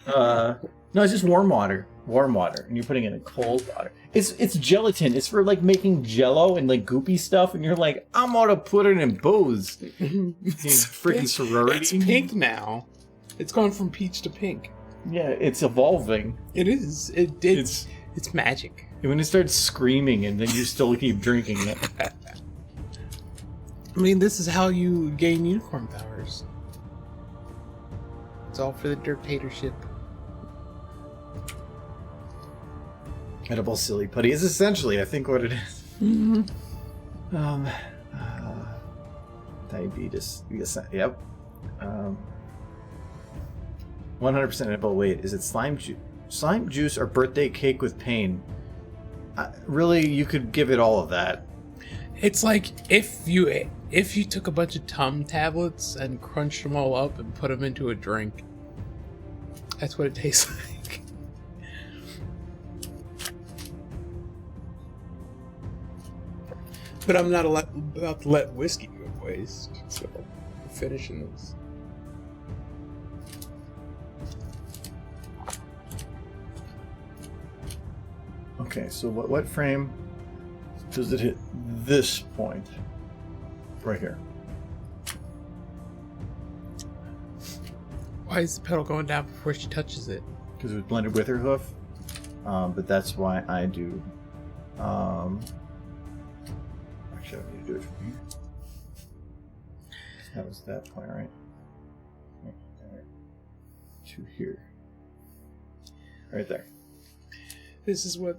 No, it's just warm water, and you're putting it in cold water. It's gelatin. It's for like making Jello and like goopy stuff, and you're like, I'm gonna put it in booze. It's freaking sorority. It's pink now. It's gone from peach to pink. Yeah, it's evolving. It is. It's magic. When it starts screaming, and then you still keep drinking it. I mean, this is how you gain unicorn powers. It's all for the dictatorship. Edible silly putty is essentially, I think, what it is. Diabetes. Yep. 100% edible. Wait, is it slime juice? Slime juice or birthday cake with pain? Really, you could give it all of that. It's like if you took a bunch of Tum tablets and crunched them all up and put them into a drink. That's what it tastes like. But I'm not about to let whiskey go to waste, so I'm finishing this. Okay, so what frame does it hit this point? Right here. Why is the pedal going down before she touches it? Because it was blended with her hoof. But that's why I do... Actually, I need to do it from here. That was that point, right? Right. To here. Right there. This is what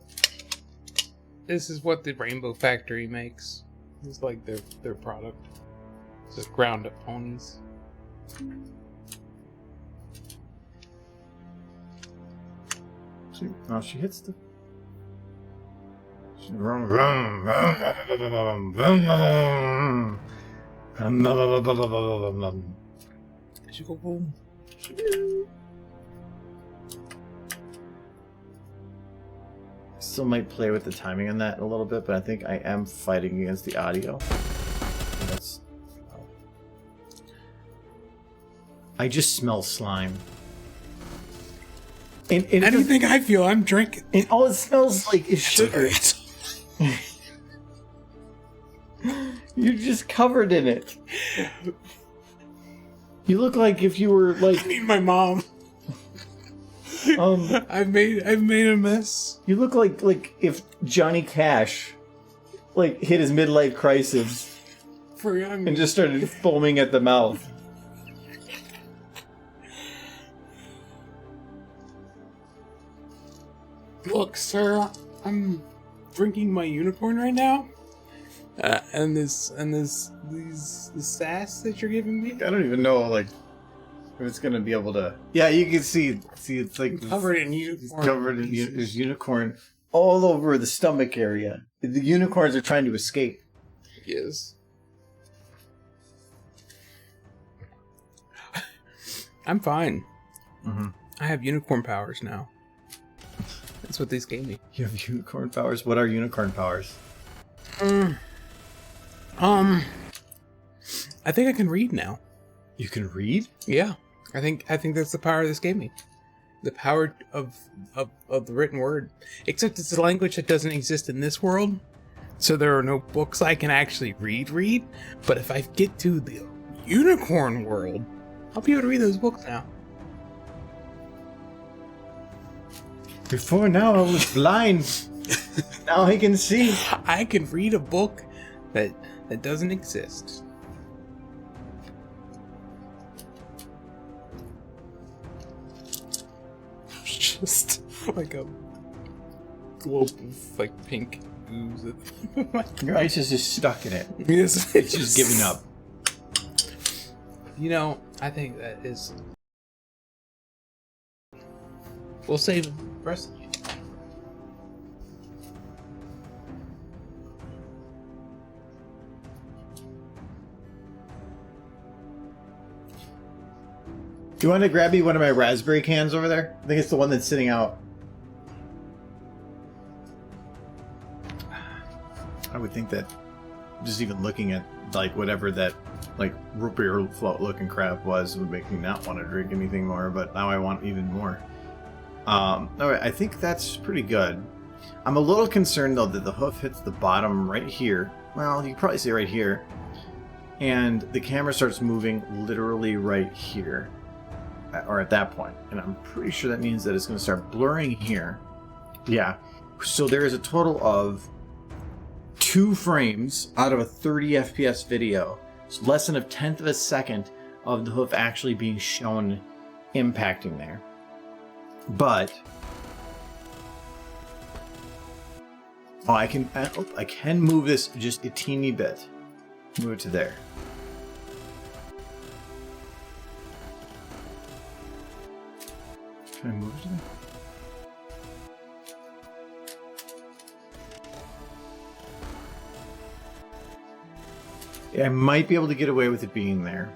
the Rainbow Factory makes. It's like their product. It's just ground up ponies. See, now she hits the. She go boom. Still might play with the timing on that a little bit, but I think I am fighting against the audio. That's. I just smell slime. And How do you think I feel? I'm drinking. And all it smells like is sugar. You're just covered in it. You look like if you were like. I need my mom. I've made a mess. You look like if Johnny Cash hit his midlife crisis and just started foaming at the mouth. Look, sir, I'm drinking my unicorn right now, and this sass that you're giving me. I don't even know, like, if it's gonna be able to. Yeah, you can see it's like Covered in unicorn. It's covered in there's unicorn all over the stomach area. The unicorns are trying to escape. Yes. I'm fine. Mm-hmm. I have unicorn powers now. That's what these gave me. You have unicorn powers? What are unicorn powers? I think I can read now. You can read? Yeah. I think that's the power this gave me. The power of the written word. Except it's a language that doesn't exist in this world. So there are no books I can actually read. But if I get to the unicorn world, I'll be able to read those books now. Before now I was blind. Now I can see. I can read a book that doesn't exist. Just like a globe of like pink ooze. Your ice is just stuck in it. Yes, It's just giving up. You know, I think that is. We'll save the rest of you. Do you want to grab me one of my raspberry cans over there? I think it's the one that's sitting out. I would think that just even looking at like whatever that like root beer float looking crap was would make me not want to drink anything more, but now I want even more. Alright, I think that's pretty good. I'm a little concerned though that the hoof hits the bottom right here. Well, you can probably see right here. And the camera starts moving literally right here. Or at that point. And I'm pretty sure that means that it's going to start blurring here. Yeah. So there is a total of 2 frames out of a 30 FPS video. It's less than a tenth of a second of the hoof actually being shown impacting there. But I can move this just a teeny bit. Move it to there. Can I move it to there? Yeah, I might be able to get away with it being there.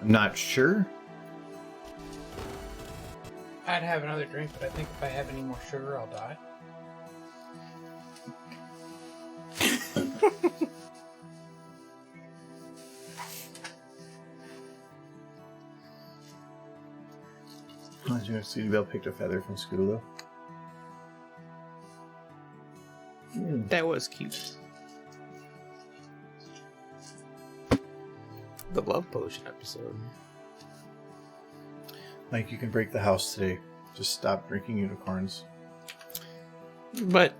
I'm not sure. I'd have another drink, but I think if I have any more sugar, I'll die. Did you see Belle picked a feather from school though? That was cute. The love potion episode. Like, you can break the house today. Just stop drinking unicorns. But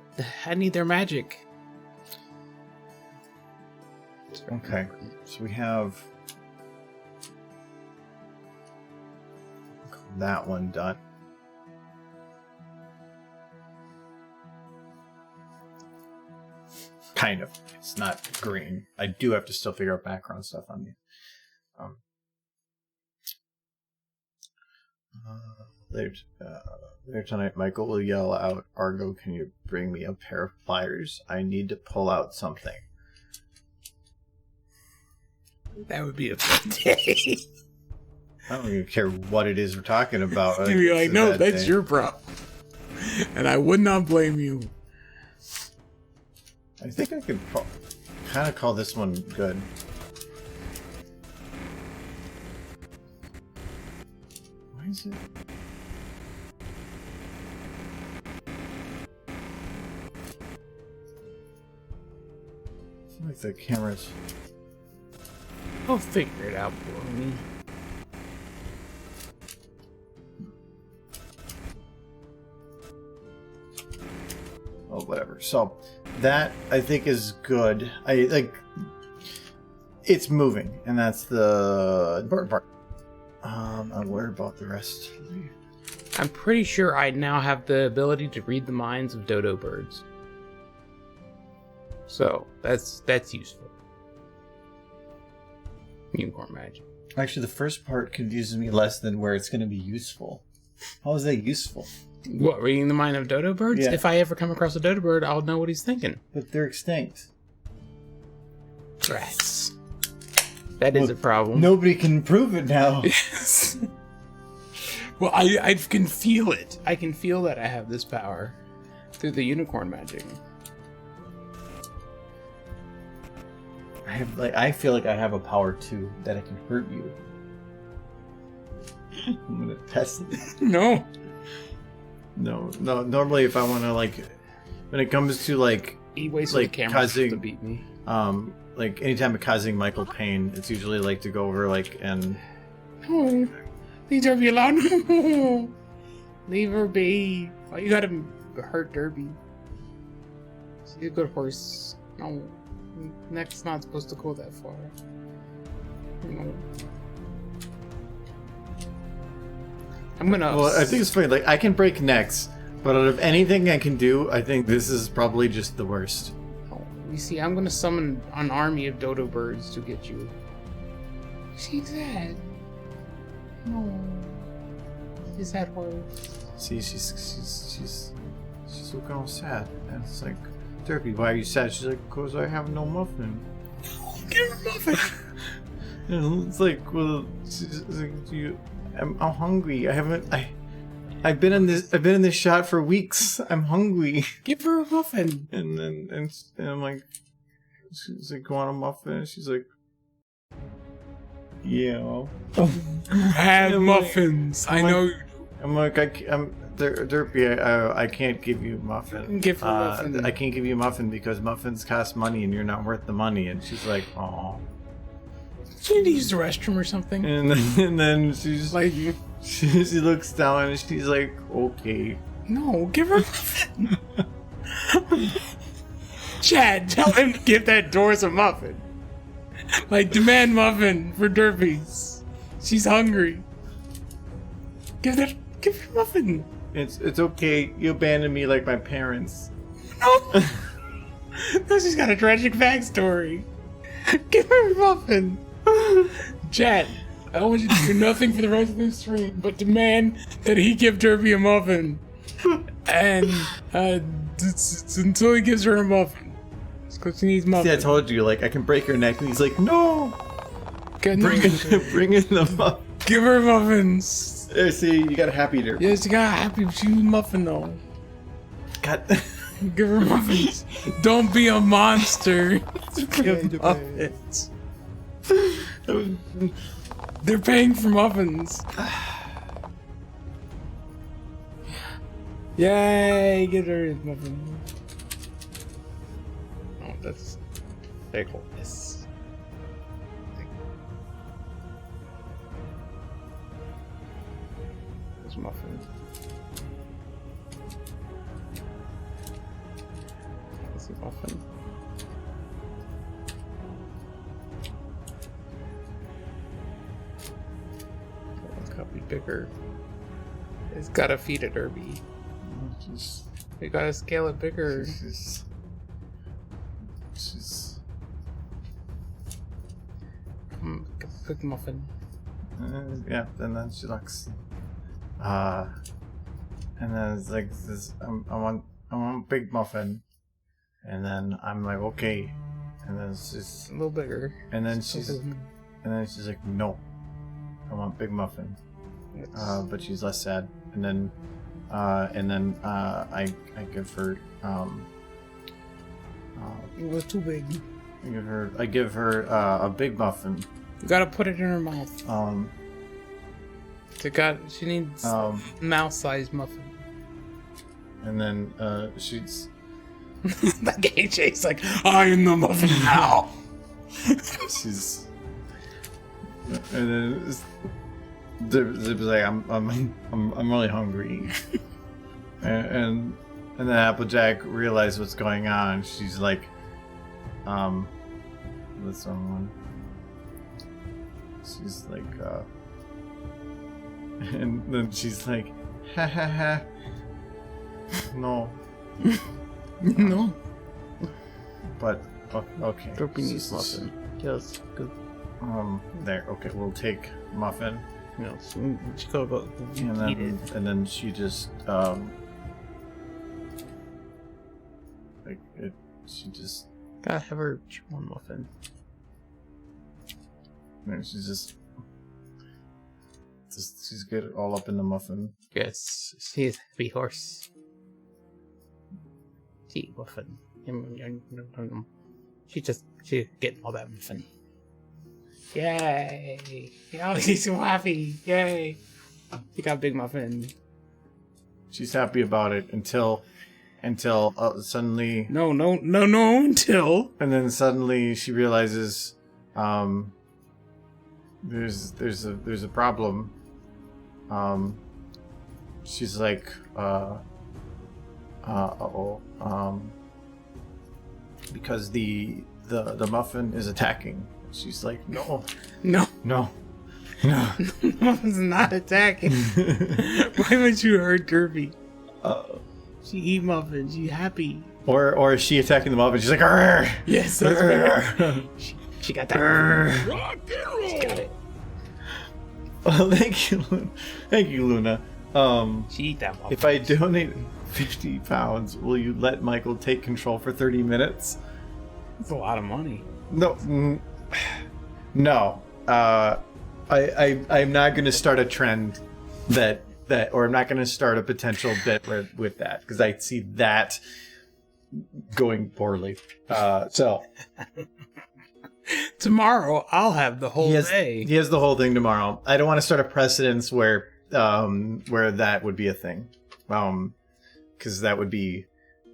I need their magic. Okay, so we have that one done. Kind of. It's not green. I do have to still figure out background stuff on you. Later tonight, Michael will yell out, "Argo, can you bring me a pair of pliers? I need to pull out something." That would be a fun day. I don't even care what it is we're talking about. You'd be like, no, that's your problem. And I would not blame you. I think I could kind of call this one good. Why is it? I feel like the camera's... I'll figure it out for me. Oh, whatever. So, that, I think, is good. I, like... It's moving, and that's the important part. I'm worried about the rest. I'm pretty sure I now have the ability to read the minds of dodo birds. So that's useful. Unicorn magic. Actually, the first part confuses me less than where it's going to be useful. How is that useful? What, reading the mind of dodo birds? Yeah. If I ever come across a dodo bird, I'll know what he's thinking. But they're extinct. Rats. That is a problem. Nobody can prove it now. Yes. Well, I can feel it. I can feel that I have this power through the unicorn magic. I feel like I have a power too that I can hurt you. I'm gonna test it. No. No. Normally, if I want to when it comes to He wasted the camera causing, to beat me. Anytime causing Michael pain, it's usually to go over and. No, leave Derby alone. Leave her be. Why you gotta hurt Derby? She's a good horse. No, neck's not supposed to go that far. No. I'm gonna. Well, I think it's funny. I can break necks, but out of anything I can do, I think this is probably just the worst. You see, I'm gonna summon an army of dodo birds to get you. She's sad. No. She's sad words. See, she's looking all sad, and it's like, Derpy, why are you sad? She's like, 'cause I have no muffin. Give her a muffin. And it's like, well, she's like, I'm hungry. I've been in this shot for weeks. I'm hungry. Give her a muffin. And I'm like, she's like, want a muffin? And she's like, yeah. Have muffins. I know. I'm like, I'm Derpy. I can't give you a muffin. Give her a muffin. I can't give you a muffin because muffins cost money and you're not worth the money. And she's like, aw. She need to use the restroom or something. And then she's like, she looks down and she's like, okay. No, give her a muffin. Chad, tell him to give that Doris a muffin. Demand muffin for Derpies. She's hungry. Give her a muffin. It's okay. You abandoned me like my parents. No. No, she's got a tragic backstory. Give her a muffin. Chad, I want you to do nothing for the rest of this stream but demand that he give Derby a muffin. And until he gives her a muffin. Because she needs muffin. See, I told you, I can break her neck. And he's like, no! Bring in the muffin. Give her muffins. See, you got a happy Derby. Yes, you got a happy. She needs muffin, though. God. Give her muffins. Don't be a monster. Give muffins. They're paying for muffins. Yay! Get her a muffin. Oh, that's very cool. Yes. There's muffin. There's a muffin. Be bigger. It's gotta feed a Derby. We gotta scale it bigger. She's Quick muffin. Yeah, and then she looks. And then it's like this. I want a big muffin. And then I'm like, okay. And then it's just A little bigger. And then she's like, no, I want big muffin. But she's less sad. And then I give her It was too big. I give her a big muffin. You gotta put it in her mouth. She needs mouse-sized muffin. And then she's Like AJ's like, I am the muffin now. she's and then Zip's like, I'm really hungry. and then Applejack realized what's going on. She's like, what's the one? She's like, and then she's like, Ha ha ha. No. No. But okay. Derpy needs muffin. Yes. Good. There. Okay, we'll take muffin. No, she go eat it. And then she just she just Gotta have her chew on muffin. she's she's good all up in the muffin. Yes, she's a happy horse. She eat muffin. She's getting all that muffin. Yay! Oh, he's so happy! Yay! He got a big muffin. She's happy about it until suddenly No, until. and then suddenly she realizes there's a problem. She's like because the muffin is attacking. She's like, no. Muffin's not attacking. Why would you hurt Derpy? She eat muffin. She happy. Or is she attacking the muffin? She's like, arr! Yes, that's better. She got that. She got it. Well, thank you, Luna. She eat that muffin. If I donate 50 pounds, will you let Michael take control for 30 minutes? That's a lot of money. No. I'm not going to start a trend or I'm not going to start a potential bit with that because I see that going poorly. So tomorrow I'll have the whole day. He has the whole thing tomorrow. I don't want to start a precedence where that would be a thing. Because that would be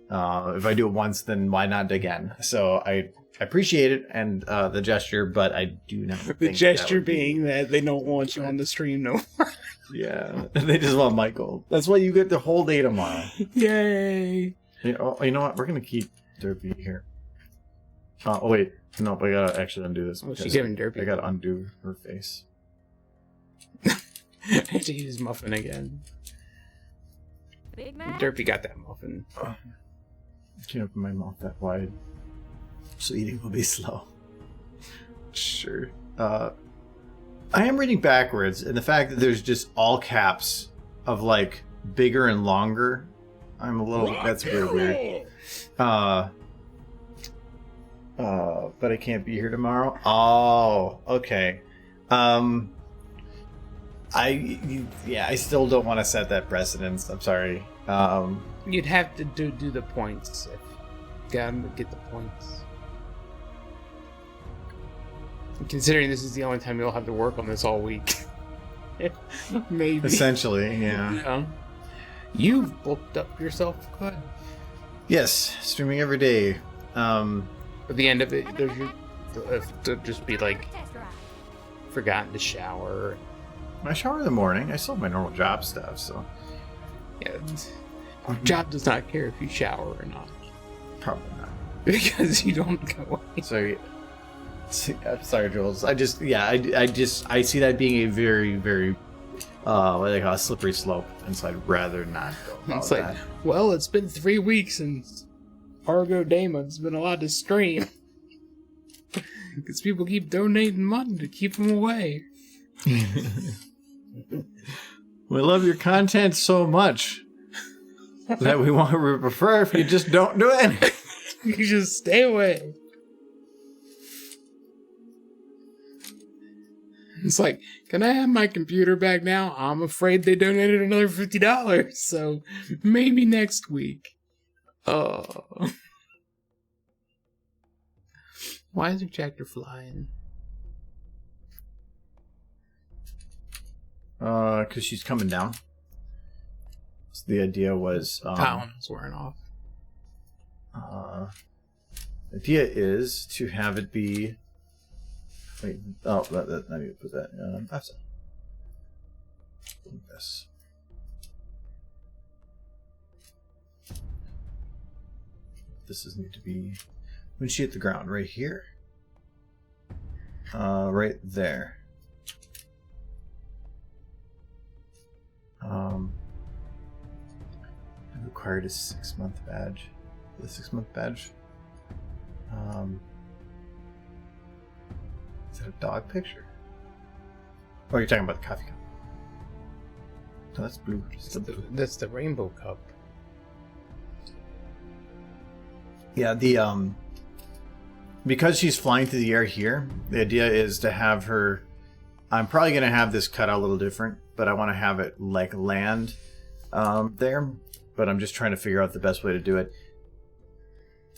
if I do it once, then why not again? So I appreciate it and the gesture, but I do not think the gesture being that they don't want you on the stream no more. Yeah, they just want Michael. That's why you get the whole day tomorrow. Yay! You know what? We're gonna keep Derpy here. Oh wait, no, I gotta actually undo this. Well, she's giving Derpy. I gotta undo her face. I have to eat his muffin again. Big Mac? Derpy got that muffin. I can't open my mouth that wide, so eating will be slow. Sure. I am reading backwards, and the fact that there's just all caps of like bigger and longer, I'm a little. That's very weird. But I can't be here tomorrow. Oh, okay. I still don't want to set that precedence. I'm sorry. You'd have to do the points if gotta get the points. Considering this is the only time you'll have to work on this all week. Maybe. Essentially, yeah. Yeah. You've booked up yourself good. Yes, streaming every day. At the end of it, there'll just be like forgotten to shower. I shower in the morning. I still have my normal job stuff, so Yeah, our job does not care if you shower or not. probably not. Because you don't go away. Sorry, Jules. I see that being a very, very what they call a slippery slope, and so I'd rather not go about It's like, that. well, it's been 3 weeks since Argo Damon's been allowed to stream. Because people keep donating money to keep him away. We love your content so much that we prefer if you just don't do it. You just stay away. It's like, can I have my computer back now? I'm afraid they donated another $50, so maybe next week. Oh. Why is your tractor flying? Because she's coming down. So the idea was Pound's wearing off. the idea is to have it be. Wait, oh, I need to put that. That's this. This is need to be when she hit the ground right here. Right there. required a 6-month badge. The 6-month badge. Is that a dog picture? Oh, you're talking about the coffee cup. No, that's blue. That's the rainbow cup. Yeah, the because she's flying through the air here, the idea is to have her. I'm probably gonna have this cut out a little different, but I want to have it like land there. But I'm just trying to figure out the best way to do it.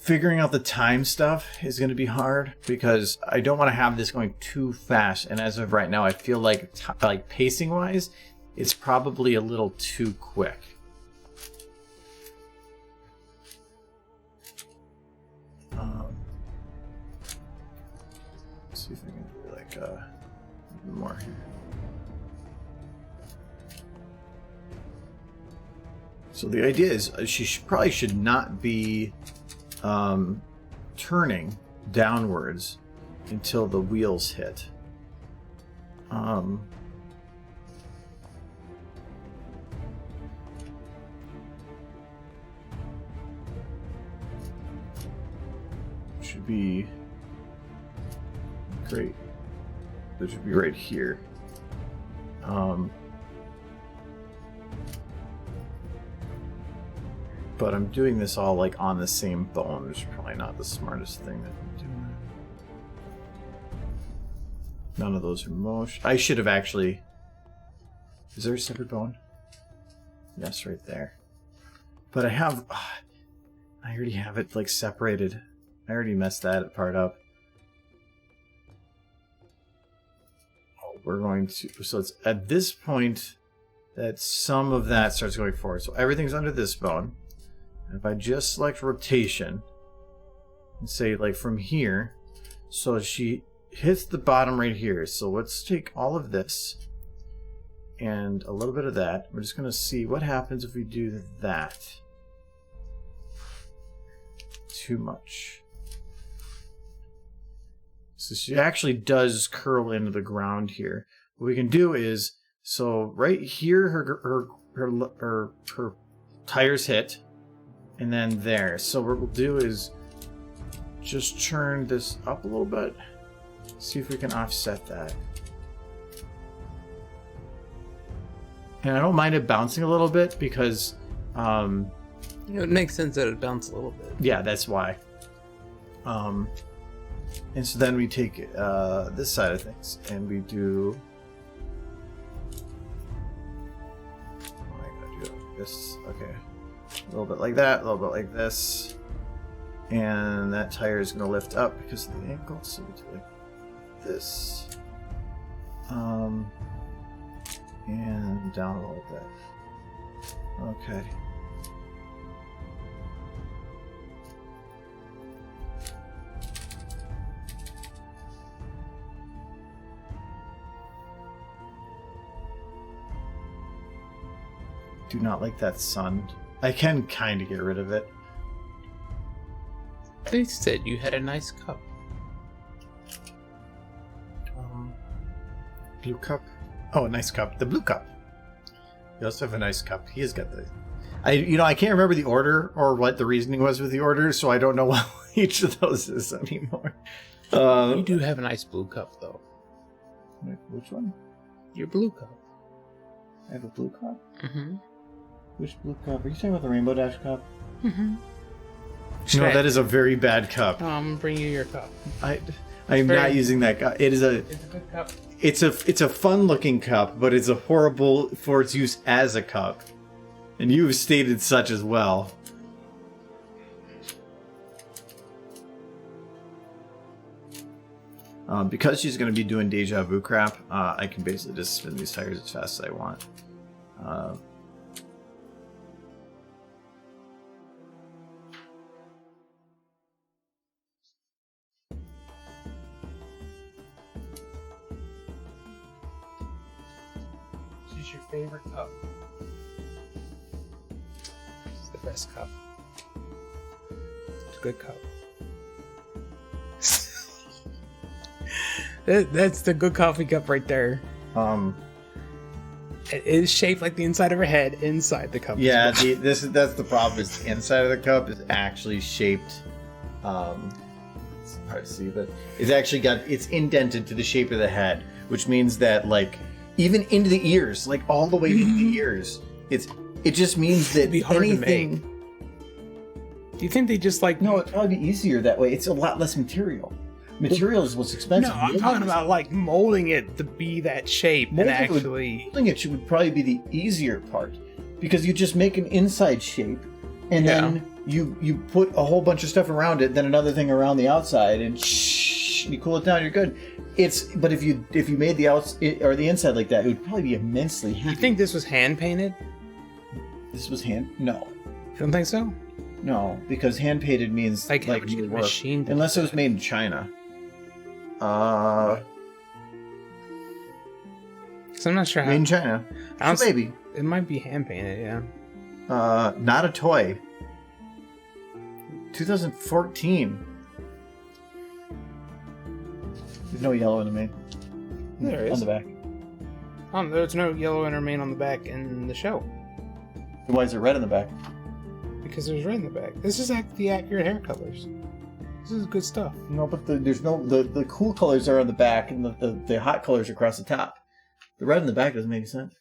Figuring out the time stuff is going to be hard because I don't want to have this going too fast. And as of right now, I feel like pacing wise, it's probably a little too quick. Let's see if I can do like a little more here. So the idea is she probably should not be turning downwards until the wheels hit. Should be great. That should be right here. But I'm doing this all like on the same bone, which is probably not the smartest thing that I'm doing. None of those are motion. I should have actually. Is there a separate bone? Yes, right there. But I have. I already have it like separated. I already messed that part up. Oh, we're going to. So it's at this point that some of that starts going forward. So everything's under this bone. If I just select rotation and say like from here, so she hits the bottom right here. So let's take all of this and a little bit of that. We're just going to see what happens if we do that. Too much. So she actually does curl into the ground here. What we can do is, so right here her tires hit. And then there. So what we'll do is just turn this up a little bit. See if we can offset that. And I don't mind it bouncing a little bit because... it makes sense that it bounces a little bit. Yeah, that's why. And so then we take this side of things and we do... Oh, I gotta do this. Okay. A little bit like that, a little bit like this. And that tire is going to lift up because of the angle. So we do like this. And down a little bit. Okay. Do not like that sun. I can kind of get rid of it. They said you had a nice cup. Blue cup. Oh, a nice cup. The blue cup. You also have a nice cup. He has got the... I can't remember the order or what the reasoning was with the order, so I don't know what each of those is anymore. You do have a nice blue cup, though. Which one? Your blue cup. I have a blue cup? Mm-hmm. Which blue cup? Are you talking about the Rainbow Dash cup? Mm-hmm. No, that is a very bad cup. I'm gonna bring you your cup. I'm not using that cup. It's a good cup. It's a fun looking cup, but it's a horrible for its use as a cup. And you've stated such as well. Because she's going to be doing deja vu crap, I can basically just spin these tires as fast as I want. She's your favorite cup. It's the best cup. It's a good cup. That's the good coffee cup right there. It is shaped like the inside of her head inside the cup. Yeah, that's the problem. Is the inside of the cup is actually shaped. It's hard to see, but it's indented to the shape of the head, which means that like even into the ears, like all the way into the ears, it just means that It'd be hard anything. to make. Do you think they just like? No, it'd probably be easier that way. It's a lot less material. Material is what's expensive. No, I'm talking about like molding it to be that shape and actually. Molding it would probably be the easier part, because you just make an inside shape, and then you put a whole bunch of stuff around it, then another thing around the outside, and you cool it down. You're good. But if you made the or the inside like that, it would probably be immensely heavy. You think this was hand painted? This was No. You don't think so? No, because hand painted means like work. machine. Unless it was made in China. So I'm not sure how. Made in China. So maybe. It might be hand painted, yeah. Not a toy. 2014. There's no yellow in the main. There is. On the back. There's no yellow in her mane on the back in the show. Why is it red in the back? Because there's red in the back. This is the accurate hair colors. This is good stuff. No, but the cool colors are on the back, and the hot colors are across the top. The red in the back doesn't make any sense.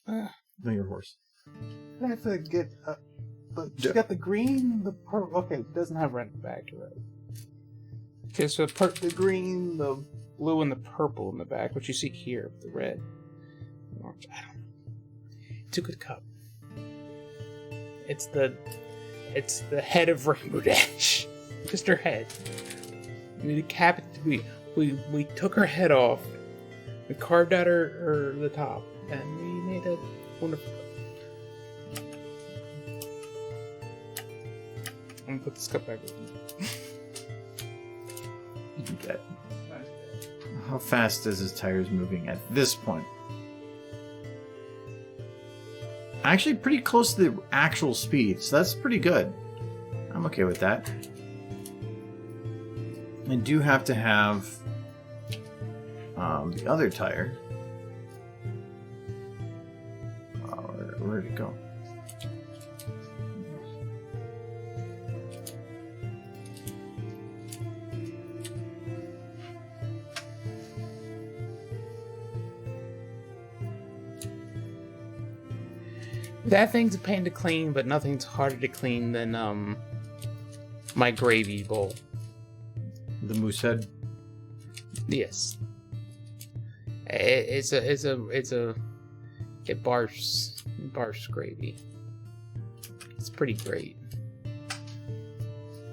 No, your horse. I have to get. But you got the green, the purple. Okay, it doesn't have red in the back. You're right. Okay, so the green, the blue, and the purple in the back, which you see here, the red, and orange. I don't know. It's a good cup. It's the head of Rainbow Dash. Just her head. We we took her head off. We carved out her the top, and we made a wonderful cup. I'm gonna put this cup back with you. You do that. How fast is his tires moving at this point? Actually, pretty close to the actual speed, so that's pretty good. I'm okay with that. I do have to have the other tire. Where'd it go? That thing's a pain to clean, but nothing's harder to clean than my gravy bowl. The moose head. Yes. It barfs gravy. It's pretty great.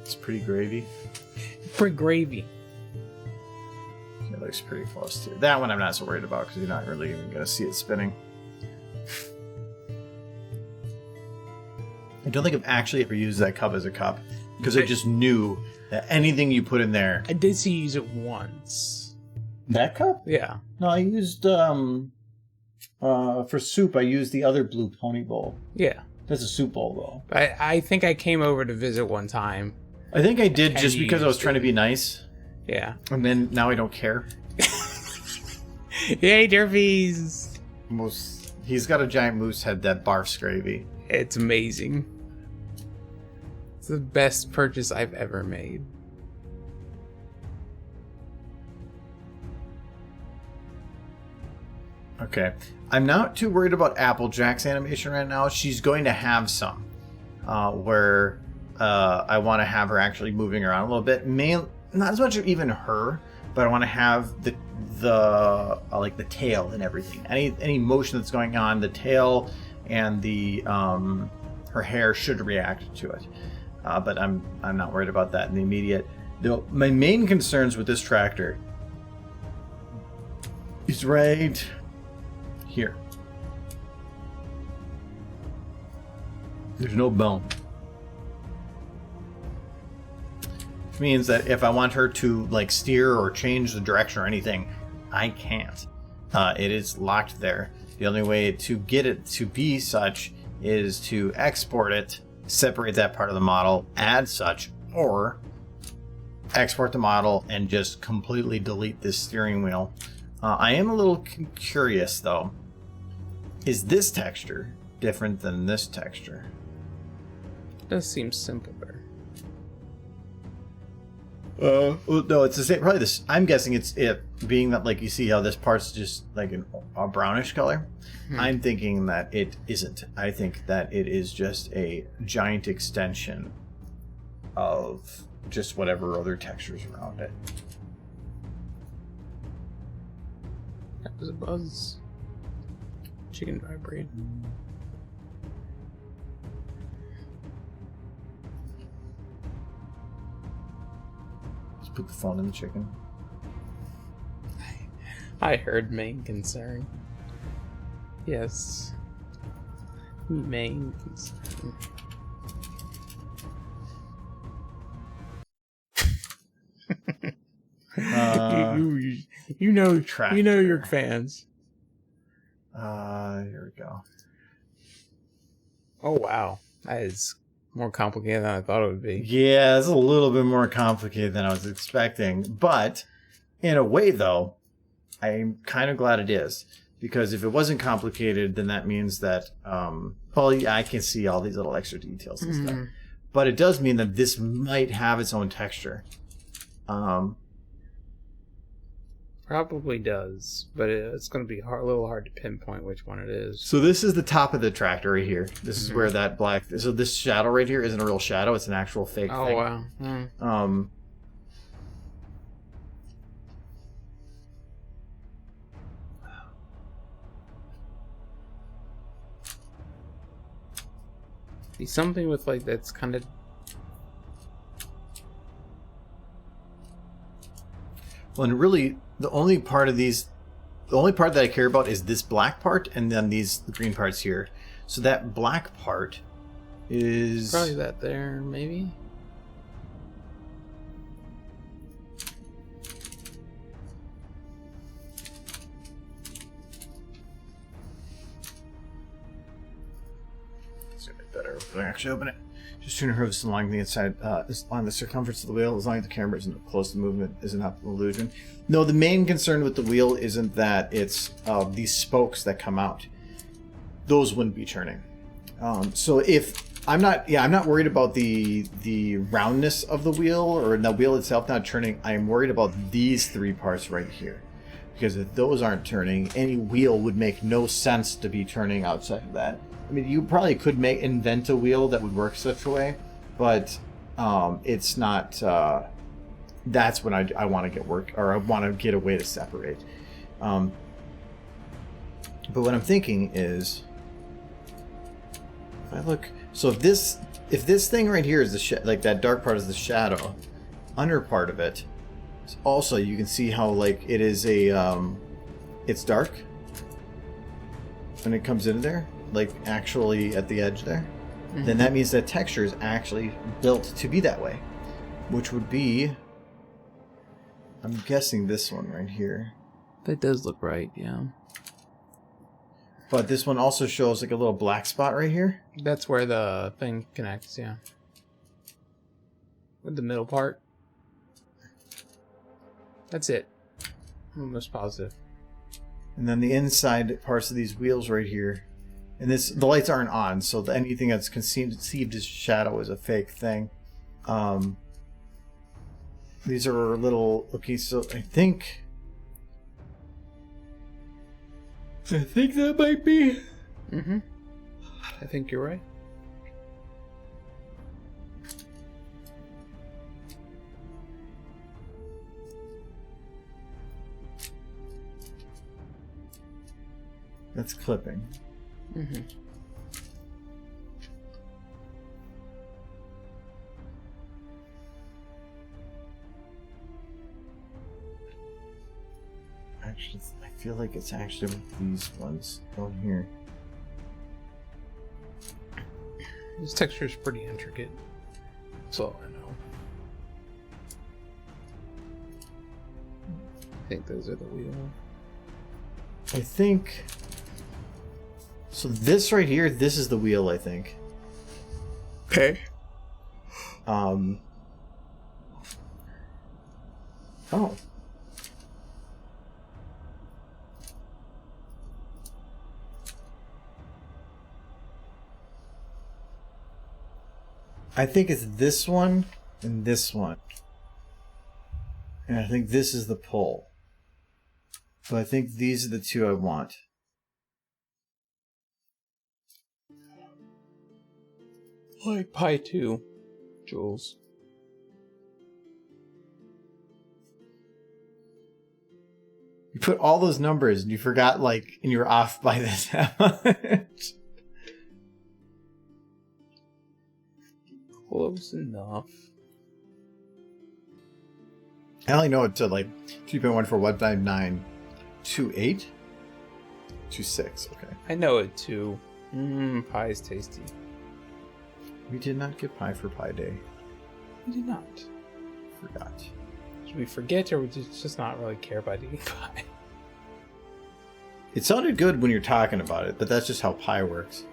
It's pretty gravy. Pretty gravy. It looks pretty close to that one. I'm not so worried about because you're not really even going to see it spinning. I don't think I've actually ever used that cup as a cup because I just knew that anything you put in there. I did see you use it once. That cup? Yeah. No, I used for soup. I used the other blue pony bowl. Yeah. That's a soup bowl, though. I think I came over to visit one time. I think I did just because I was trying to be nice. Yeah. And then now I don't care. Yay, Derbies! He's got a giant moose head that barfs gravy. It's amazing. It's the best purchase I've ever made. Okay. I'm not too worried about Applejack's animation right now. She's going to have some where I want to have her actually moving around a little bit. Not as much of even her, but I want to have the like the tail and everything. Any motion that's going on, the tail and the her hair should react to it. But I'm not worried about that in the immediate. My main concerns with this tractor is right here. There's no bone. Which means that if I want her to like steer or change the direction or anything, I can't. It is locked there. The only way to get it to be such is to export it, separate that part of the model, add such, or export the model and just completely delete this steering wheel I am a little curious, though. Is this texture different than this texture? Does seem simpler. Well, no, it's the same. Probably this. I'm guessing it's it being that, like, you see how this part's just like a brownish color. I'm thinking that it isn't. I think that it is just a giant extension of just whatever other textures around it. That was a buzz. Chicken vibrate. Just put the phone in the chicken. I heard main concern. Yes. Main concern. You know your fans. Here we go. Oh wow, that is more complicated than I thought it would be. Yeah, it's a little bit more complicated than I was expecting, but in a way, though, I'm kind of glad it is, because if it wasn't complicated, then that means that, well, yeah, I can see all these little extra details and stuff, but it does mean that this might have its own texture. Probably does, but it's going to be a little hard to pinpoint which one it is. So this is the top of the tractor right here. This is where that black... So this shadow right here isn't a real shadow. It's an actual fake thing. Oh, wow. Be something with, like, that's kind of... Well, and really, the only part that I care about is this black part, and then these green parts here. So that black part is probably that there, maybe. It's a bit better if I actually open it. Just tune hooves along the inside, on the circumference of the wheel, as long as the camera isn't close to movement, isn't an illusion. No, the main concern with the wheel isn't that it's these spokes that come out. Those wouldn't be turning. So if I'm not worried about the roundness of the wheel or the wheel itself not turning. I'm worried about these three parts right here, because if those aren't turning, any wheel would make no sense to be turning outside of that. I mean, you probably could invent a wheel that would work such a way, but it's not. That's when I want to get work, or I want to get a way to separate. But what I'm thinking is, if I look, so if this thing right here is the like that dark part is the shadow, under part of it, also you can see how like it is a it's dark when it comes into there. Like actually at the edge there, then that means that texture is actually built to be that way, which would be, I'm guessing this one right here. That does look right, yeah. But this one also shows like a little black spot right here. That's where the thing connects, yeah. With the middle part. That's it. I'm almost positive. And then the inside parts of these wheels right here. And the lights aren't on, so anything that's conceived as shadow is a fake thing. These are little... Okay, so I think that might be... I think you're right. That's clipping. Actually, I feel like it's actually with these ones down here. This texture is pretty intricate. That's all I know. I think those are the wheels. I think... So this right here, this is the wheel, I think. Okay. Oh. I think it's this one and this one. And I think this is the pull. But I think these are the two I want. I like pi too, Jules. You put all those numbers and you forgot, like, and you were off by this much. Close enough. I only know it to, like, 3.14, 15928? 26, okay. I know it too. Pie is tasty. We did not get pie for Pie Day. We did not. Forgot. Should we forget or we just not really care about eating pie? It sounded good when you're talking about it, but that's just how pie works.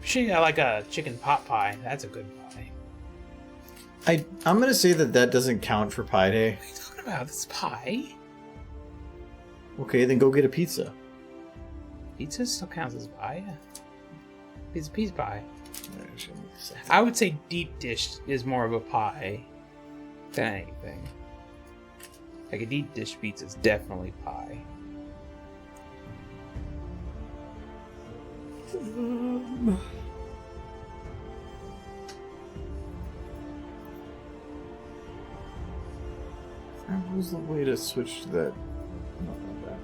She got like a chicken pot pie. That's a good pie. I'm gonna say that doesn't count for Pie Day. What are you talking about? This is pie. Okay, then go get a pizza. Pizza still counts as pie. It's a piece pie. I would say deep dish is more of a pie than anything. Like a deep dish pizza is definitely pie. What was the way to switch to that? Not that.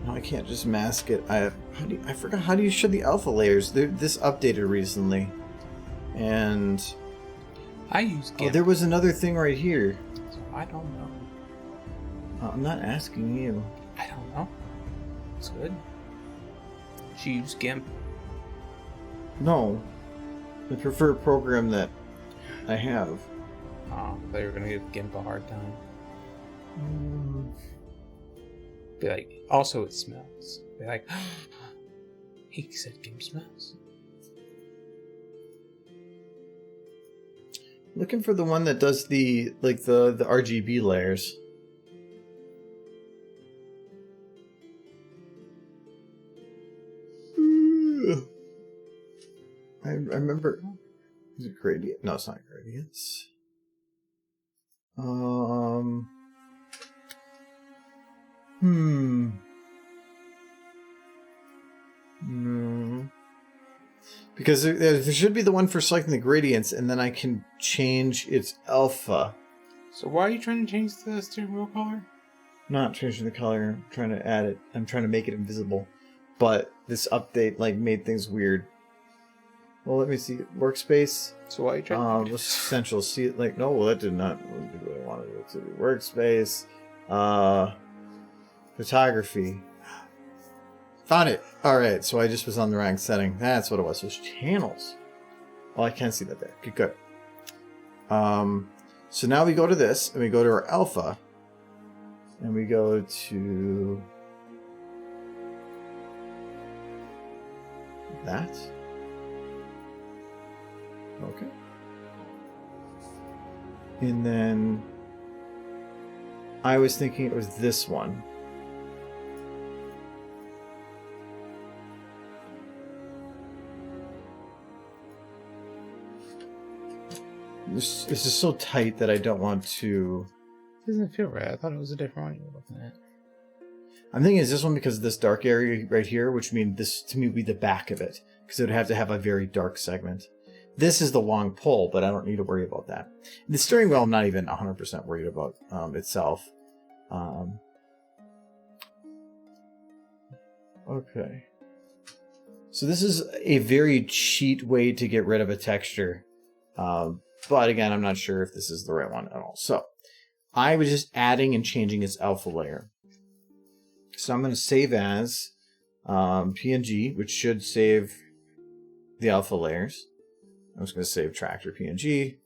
No, I can't just mask it. I forgot, how do you show the alpha layers? This updated recently, and I use GIMP. Oh, there was another thing right here. So I don't know. I'm not asking you. I don't know. It's good. Did you use GIMP? No, the preferred program that I have. Oh, they were gonna give GIMP a hard time. Be like, also it smells. Be like, he said GIMP smells. Looking for the one that does the RGB layers. I remember. Is it gradient? No, it's not gradients. No. Because there should be the one for selecting the gradients, and then I can change its alpha. So why are you trying to change the steering wheel color? Not changing the color. I'm trying to add it. I'm trying to make it invisible. But this update made things weird. Well, let me see. Workspace. So why are you trying to Essential. See, no, that did not do what I wanted it to do. Workspace. Photography. Found it. Alright, so I just was on the wrong setting. That's what it was. It was channels. Well, I can see that there. Good. So now we go to this, and we go to our alpha. And we go to that. Okay. And then I was thinking it was this one. This is so tight that I don't want to... It doesn't feel right. I thought it was a different one you were looking at. I'm thinking it's this one because of this dark area right here, which means this to me would be the back of it, because it would have to have a very dark segment. This is the long pull, but I don't need to worry about that. The steering wheel, I'm not even 100% worried about itself. Okay. So this is a very cheat way to get rid of a texture. But again, I'm not sure if this is the right one at all. So I was just adding and changing its alpha layer. So I'm going to save as PNG, which should save the alpha layers. I'm just going to save tractor PNG.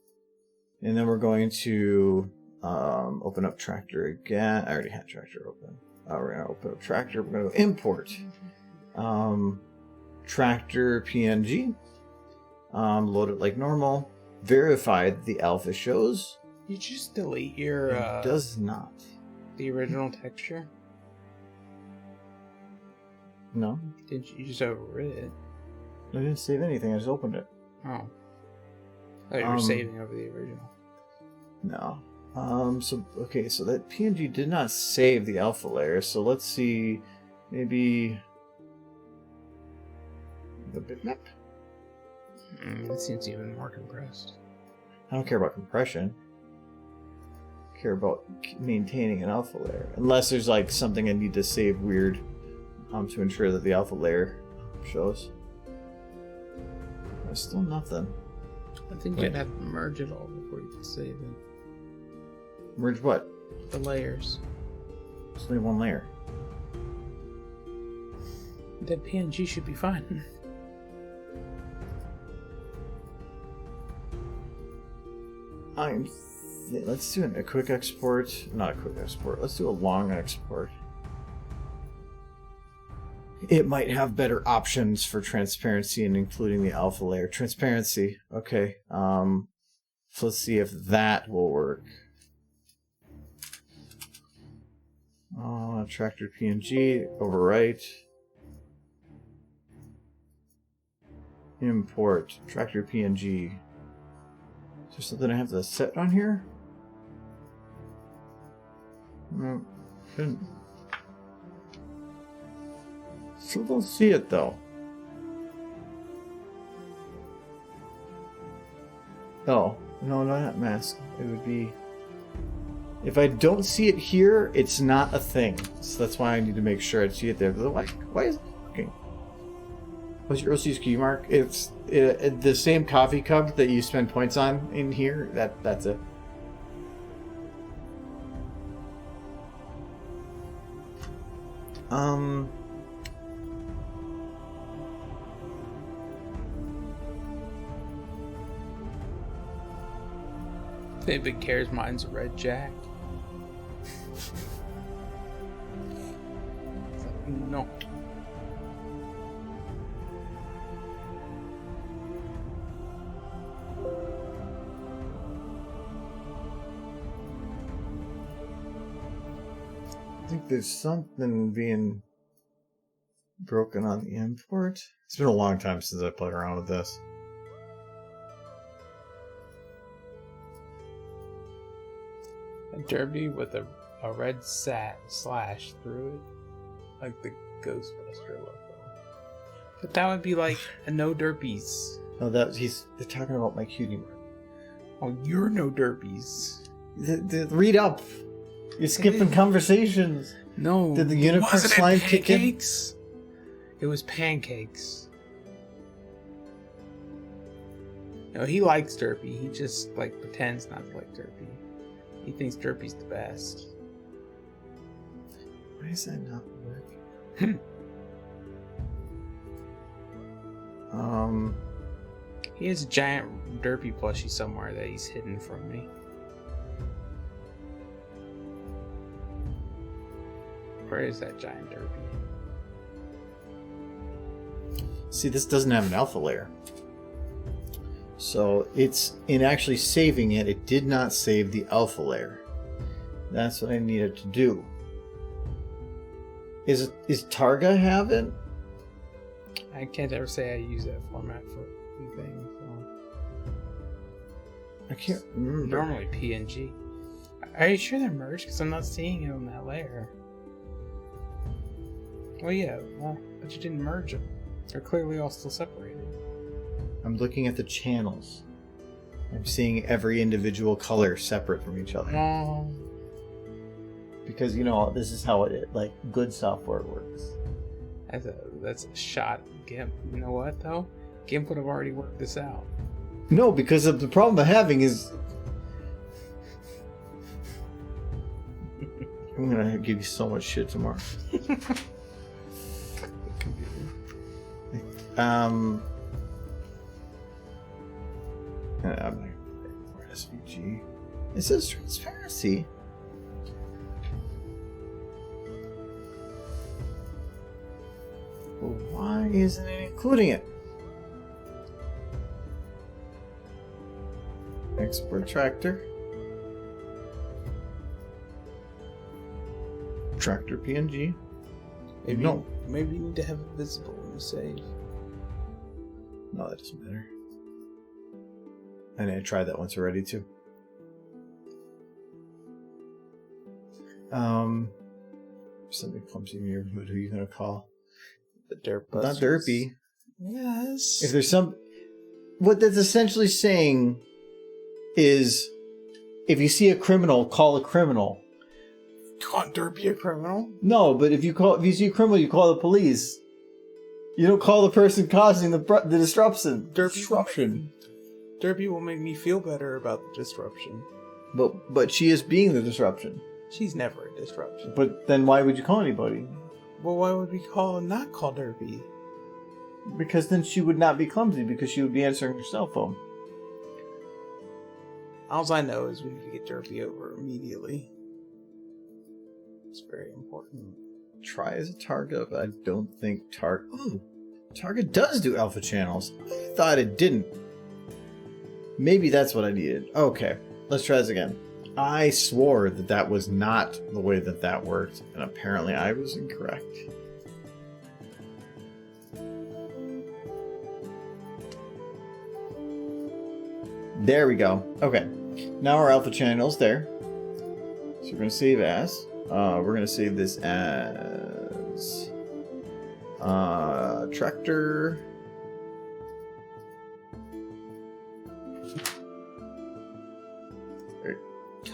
And then we're going to open up tractor again. I already had tractor open. We're going to open up tractor. We're going to go import tractor PNG. Load it like normal. Verify that the alpha shows. You just delete your... It does not. The original texture? No, Did you just overrid it? I didn't save anything. I just opened it. Oh. I thought you were saving over the original. No. So that PNG did not save the alpha layer. So let's see, maybe the bitmap. It seems even more compressed. I don't care about compression. I care about maintaining an alpha layer, unless there's like something I need to save weird, to ensure that the alpha layer shows. There's still nothing. I think you'd have to merge it all before you can save it. Merge what? The layers. There's only one layer. That PNG should be fine. Let's do a quick export. Not a quick export. Let's do a long export. It might have better options for transparency and including the alpha layer. Transparency. Okay. So let's see if that will work. Tractor PNG. Overwrite. Import. Tractor PNG. Is there something I have to set on here? No. Shouldn't. Still don't see it though. Oh, no, not mask. It would be... If I don't see it here, it's not a thing. So that's why I need to make sure I see it there. Why is it working? What's your OC's key mark? It's the same coffee cup that you spend points on in here. That's it. David cares mine's a red jack. No. I think there's something being broken on the import. It's been a long time since I played around with this. A derby with a red slash through it, like the Ghostbuster logo. But that would be like a no derbies. Oh, they're talking about my cutie mark. Oh, you're no derbies. Read up. You're skipping conversations. No. Did the unicorn slime kick in? It was pancakes. No, he likes Derpy. He just like pretends not to like Derpy. He thinks Derpy's the best. Why is that not working? He has a giant Derpy plushie somewhere that he's hidden from me. Where is that giant Derpy? See, this doesn't have an alpha layer. So it's in actually saving it, it did not save the alpha layer. That's what I needed to do. Is Targa have it? I can't ever say I use that format for anything. So. I can't remember. Normally PNG. Are you sure they're merged? Because I'm not seeing it on that layer. Well, yeah. Well, but you didn't merge them. They're clearly all still separated. I'm looking at the channels. I'm seeing every individual color separate from each other. No. Because, you know, this is how it, like, good software works. That's a shot, GIMP. You know what, though? GIMP would have already worked this out. No, because of the problem I'm having is... I'm gonna give you so much shit tomorrow. I'm like, for SVG. It says transparency. Well, why isn't it including it? Export tractor. Tractor PNG. Maybe, No. Maybe you need to have it visible when you save. No, that doesn't matter. And I tried that once already too. Something clumsy in your neighborhood. Who are you gonna call? The Derp Not Busters. Derpy. Yes. If there's some, what that's essentially saying is, if you see a criminal, call a criminal. Can't Derpy a criminal? No, but if you see a criminal, you call the police. You don't call the person causing the disruption. Derpy will make me feel better about the disruption. But she is being the disruption. She's never a disruption. But then why would you call anybody? Well, why would we not call Derpy? Because then she would not be clumsy, because she would be answering her cell phone. All I know is we need to get Derpy over immediately. It's very important. Try as a target, but I don't think Target does do alpha channels. I thought it didn't. Maybe that's what I needed. Okay, let's try this again. I swore that was not the way that worked, and apparently I was incorrect. There we go. Okay, now our alpha channel's there. So we're going to save as. We're going to save this as Tractor.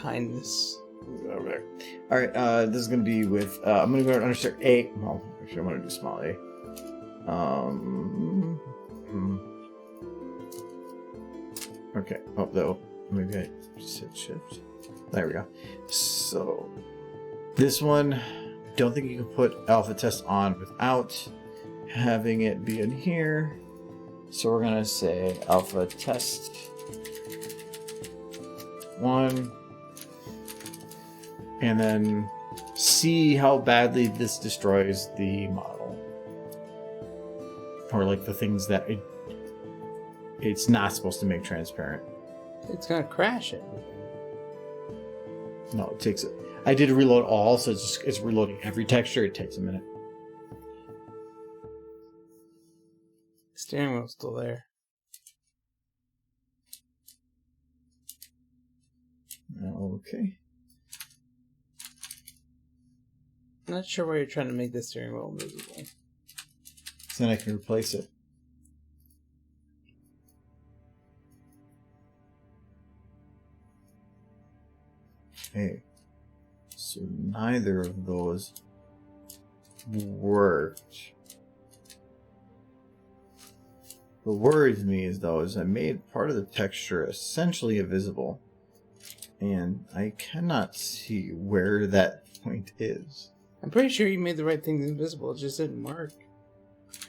Kindness. Over there. All right, this is going to be with. I'm going to go underscore A. Well, actually, I'm going to do small a. Okay. Oh, though. Maybe I just hit shift. There we go. So, this one, don't think you can put alpha test on without having it be in here. So we're going to say alpha test 1. And then see how badly this destroys the model. Or like the things that it's not supposed to make transparent. It's gonna crash it. No, it takes it. I did reload all, so it's reloading every texture. It takes a minute. The steering wheel's still there. Okay. I'm not sure why you're trying to make the steering wheel invisible. So then I can replace it. Okay. So neither of those worked. What worries me is I made part of the texture essentially invisible, and I cannot see where that point is. I'm pretty sure you made the right things invisible. It just didn't work.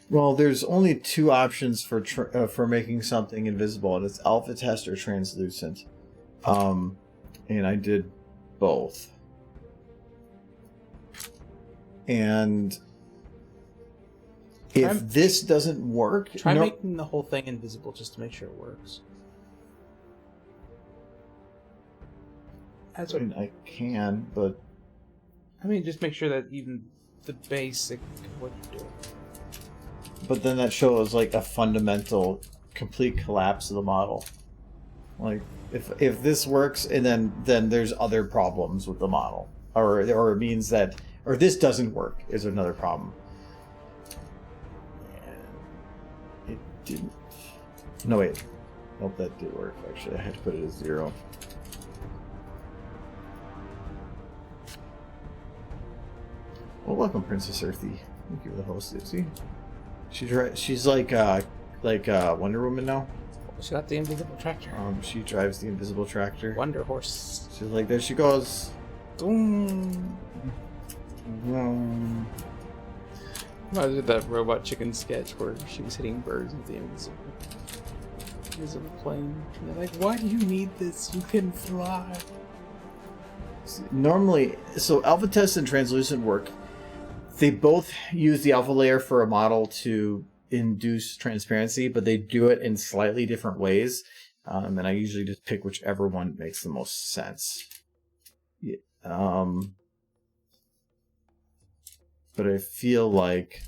Well, there's only 2 options for making something invisible, and it's alpha test or translucent. And I did both. And if this doesn't work, try making the whole thing invisible just to make sure it works. That's what I can, but I mean, just make sure that even the basic of what you're doing. But then that shows like a fundamental, complete collapse of the model. Like if this works, and then there's other problems with the model, or it means that, or this doesn't work is another problem. And it didn't. No wait, nope, that did work. Actually, I had to put it as 0. Well, welcome, Princess Earthy. Thank you for the host, Izzy. She's like Wonder Woman now. She got the invisible tractor. She drives the invisible tractor. Wonder Horse. She's like, there she goes. Boom. Boom. I did that Robot Chicken sketch where she was hitting birds with the invisible plane. And they're like, why do you need this? You can fly. Normally, so alpha test and translucent work. They both use the alpha layer for a model to induce transparency, but they do it in slightly different ways. And I usually just pick whichever one makes the most sense. Yeah, but I feel like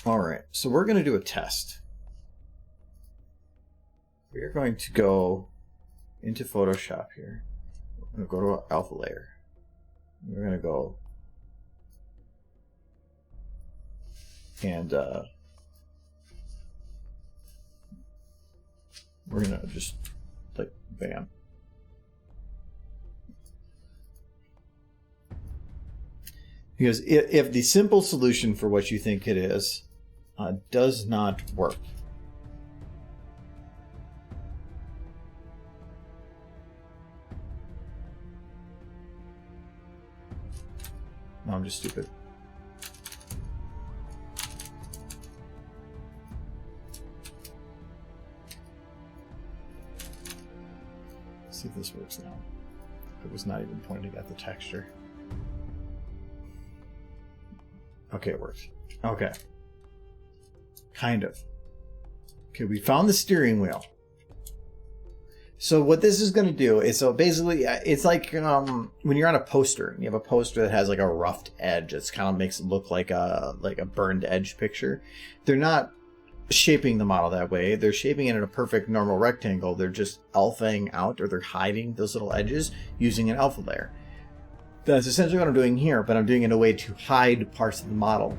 All right, so we're going to do a test. We are going to go into Photoshop here. We're going to go to alpha layer. We're going to go and we're going to just like bam. Because if the simple solution for what you think it is does not work, no, I'm just stupid. Let's see if this works now. It was not even pointing at the texture. Okay, it worked. Okay. Kind of. Okay, we found the steering wheel. So what this is going to do is, so basically, it's like when you're on a poster, and you have a poster that has like a roughed edge. It kind of makes it look like a burned edge picture. They're not shaping the model that way. They're shaping it in a perfect normal rectangle. They're just alphaing out, or they're hiding those little edges using an alpha layer. That's essentially what I'm doing here, but I'm doing it in a way to hide parts of the model.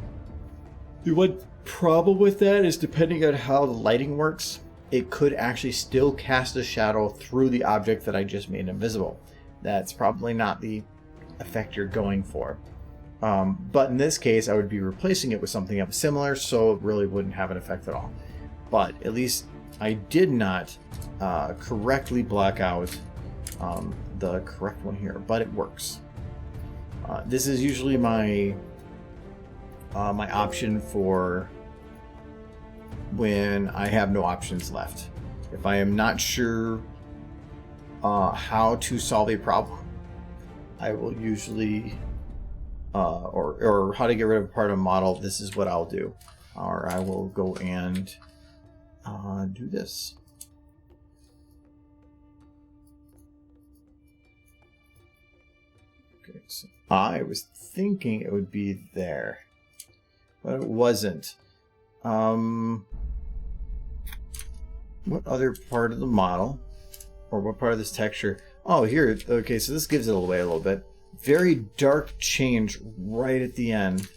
The one problem with that is, depending on how the lighting works, it could actually still cast a shadow through the object that I just made invisible. That's probably not the effect you're going for. But in this case, I would be replacing it with something else similar, so it really wouldn't have an effect at all. But at least I did not correctly block out the correct one here, but it works. This is usually my my option for when I have no options left. If I am not sure how to solve a problem, I will usually or how to get rid of a part of a model, this is what I'll do. Or I will go and do this. Okay, so I was thinking it would be there, but it wasn't. What other part of the model, or what part of this texture? Oh, here. Okay, so this gives it away a little bit. Very dark change right at the end,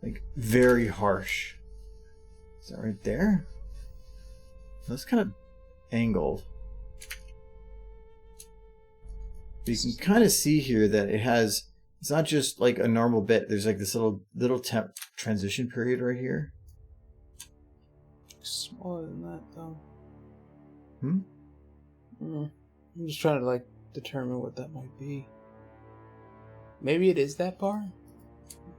like very harsh. Is that right there? That's kind of angled. But you can kind of see here that it has, it's not just like a normal bit. There's like this little temp transition period right here. Smaller than that, though. Hmm? I'm just trying to, like, determine what that might be. Maybe it is that bar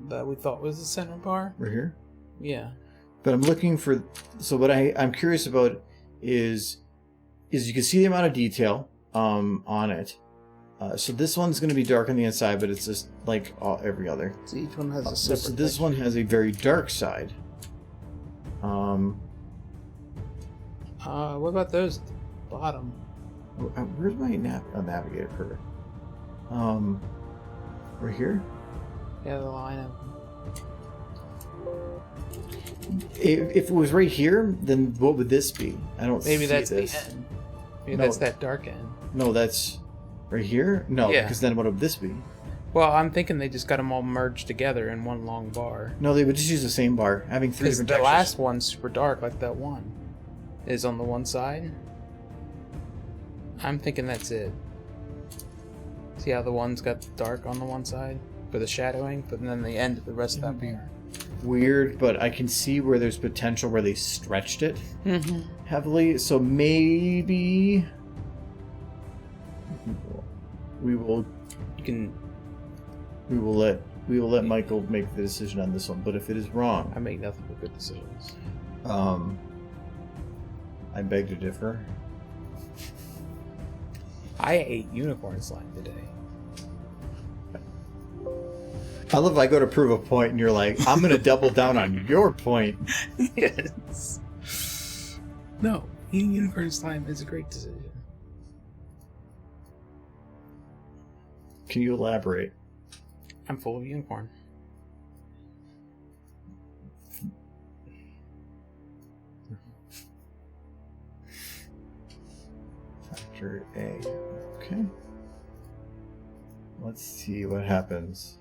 that we thought was the center bar. Right here? Yeah. But I'm looking for, so what I'm curious about is you can see the amount of detail on it. So this one's going to be dark on the inside, but it's just like every other. So each one has a separate So this one has a very dark side. What about those at the bottom? Where's my navigator cursor? Right here? Yeah, the line of them. If it was right here, then what would this be? I don't Maybe see that's this. the end. Maybe No. that's that dark end. No, that's right here? No, Yeah. because then what would this be? Well, I'm thinking they just got them all merged together in one long bar. No, they would just use the same bar, having three Because different the textures. last one's super dark, like that one is on the one side. I'm thinking that's it. See how the one's got dark on the one side for the shadowing, but then the end of the rest of that bar. Weird, but I can see where there's potential where they stretched it heavily. So maybe we will let Michael make the decision on this one. But if it is wrong, I make nothing but good decisions. I beg to differ. I ate unicorn slime today. I love I go to prove a point and you're like, I'm going to double down on your point. Yes. No, eating unicorn slime is a great decision. Can you elaborate? I'm full of unicorn. Character A. Okay. Let's see what happens.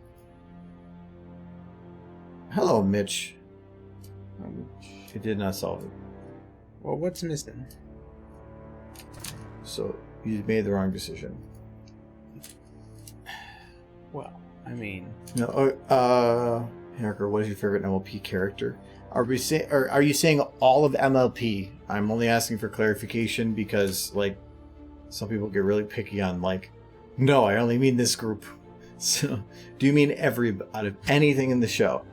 Hello, Mitch. It did not solve it. Well, what's missing? So, you made the wrong decision. Well, I mean... No, Hacker, what is your favorite MLP character? Are you saying all of MLP? I'm only asking for clarification because, like, some people get really picky on, like, no, I only mean this group. So, do you mean out of anything in the show?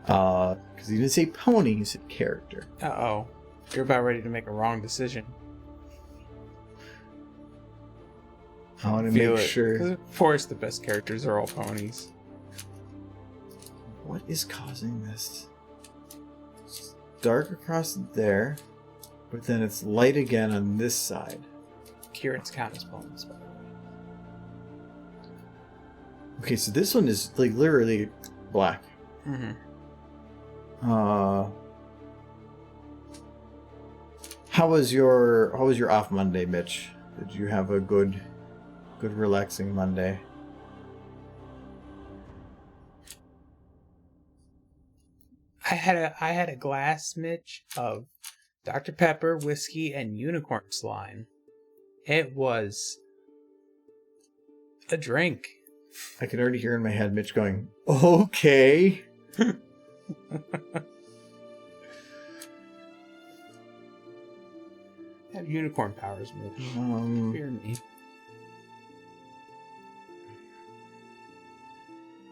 Because you didn't say pony, you said character. Uh-oh. You're about ready to make a wrong decision. I want to make sure. 'Cause of course the best characters are all ponies. What is causing this? It's dark across there, but then it's light again on this side. Kieran's count as ponies, by the way. Okay, so this one is like literally black. Mm-hmm. How was your off Monday, Mitch? Did you have a good relaxing Monday? I had a glass, Mitch, of Dr. Pepper, whiskey, and unicorn slime. It was a drink. I can already hear in my head Mitch going, okay. I have unicorn powers, Mitch. Fear me.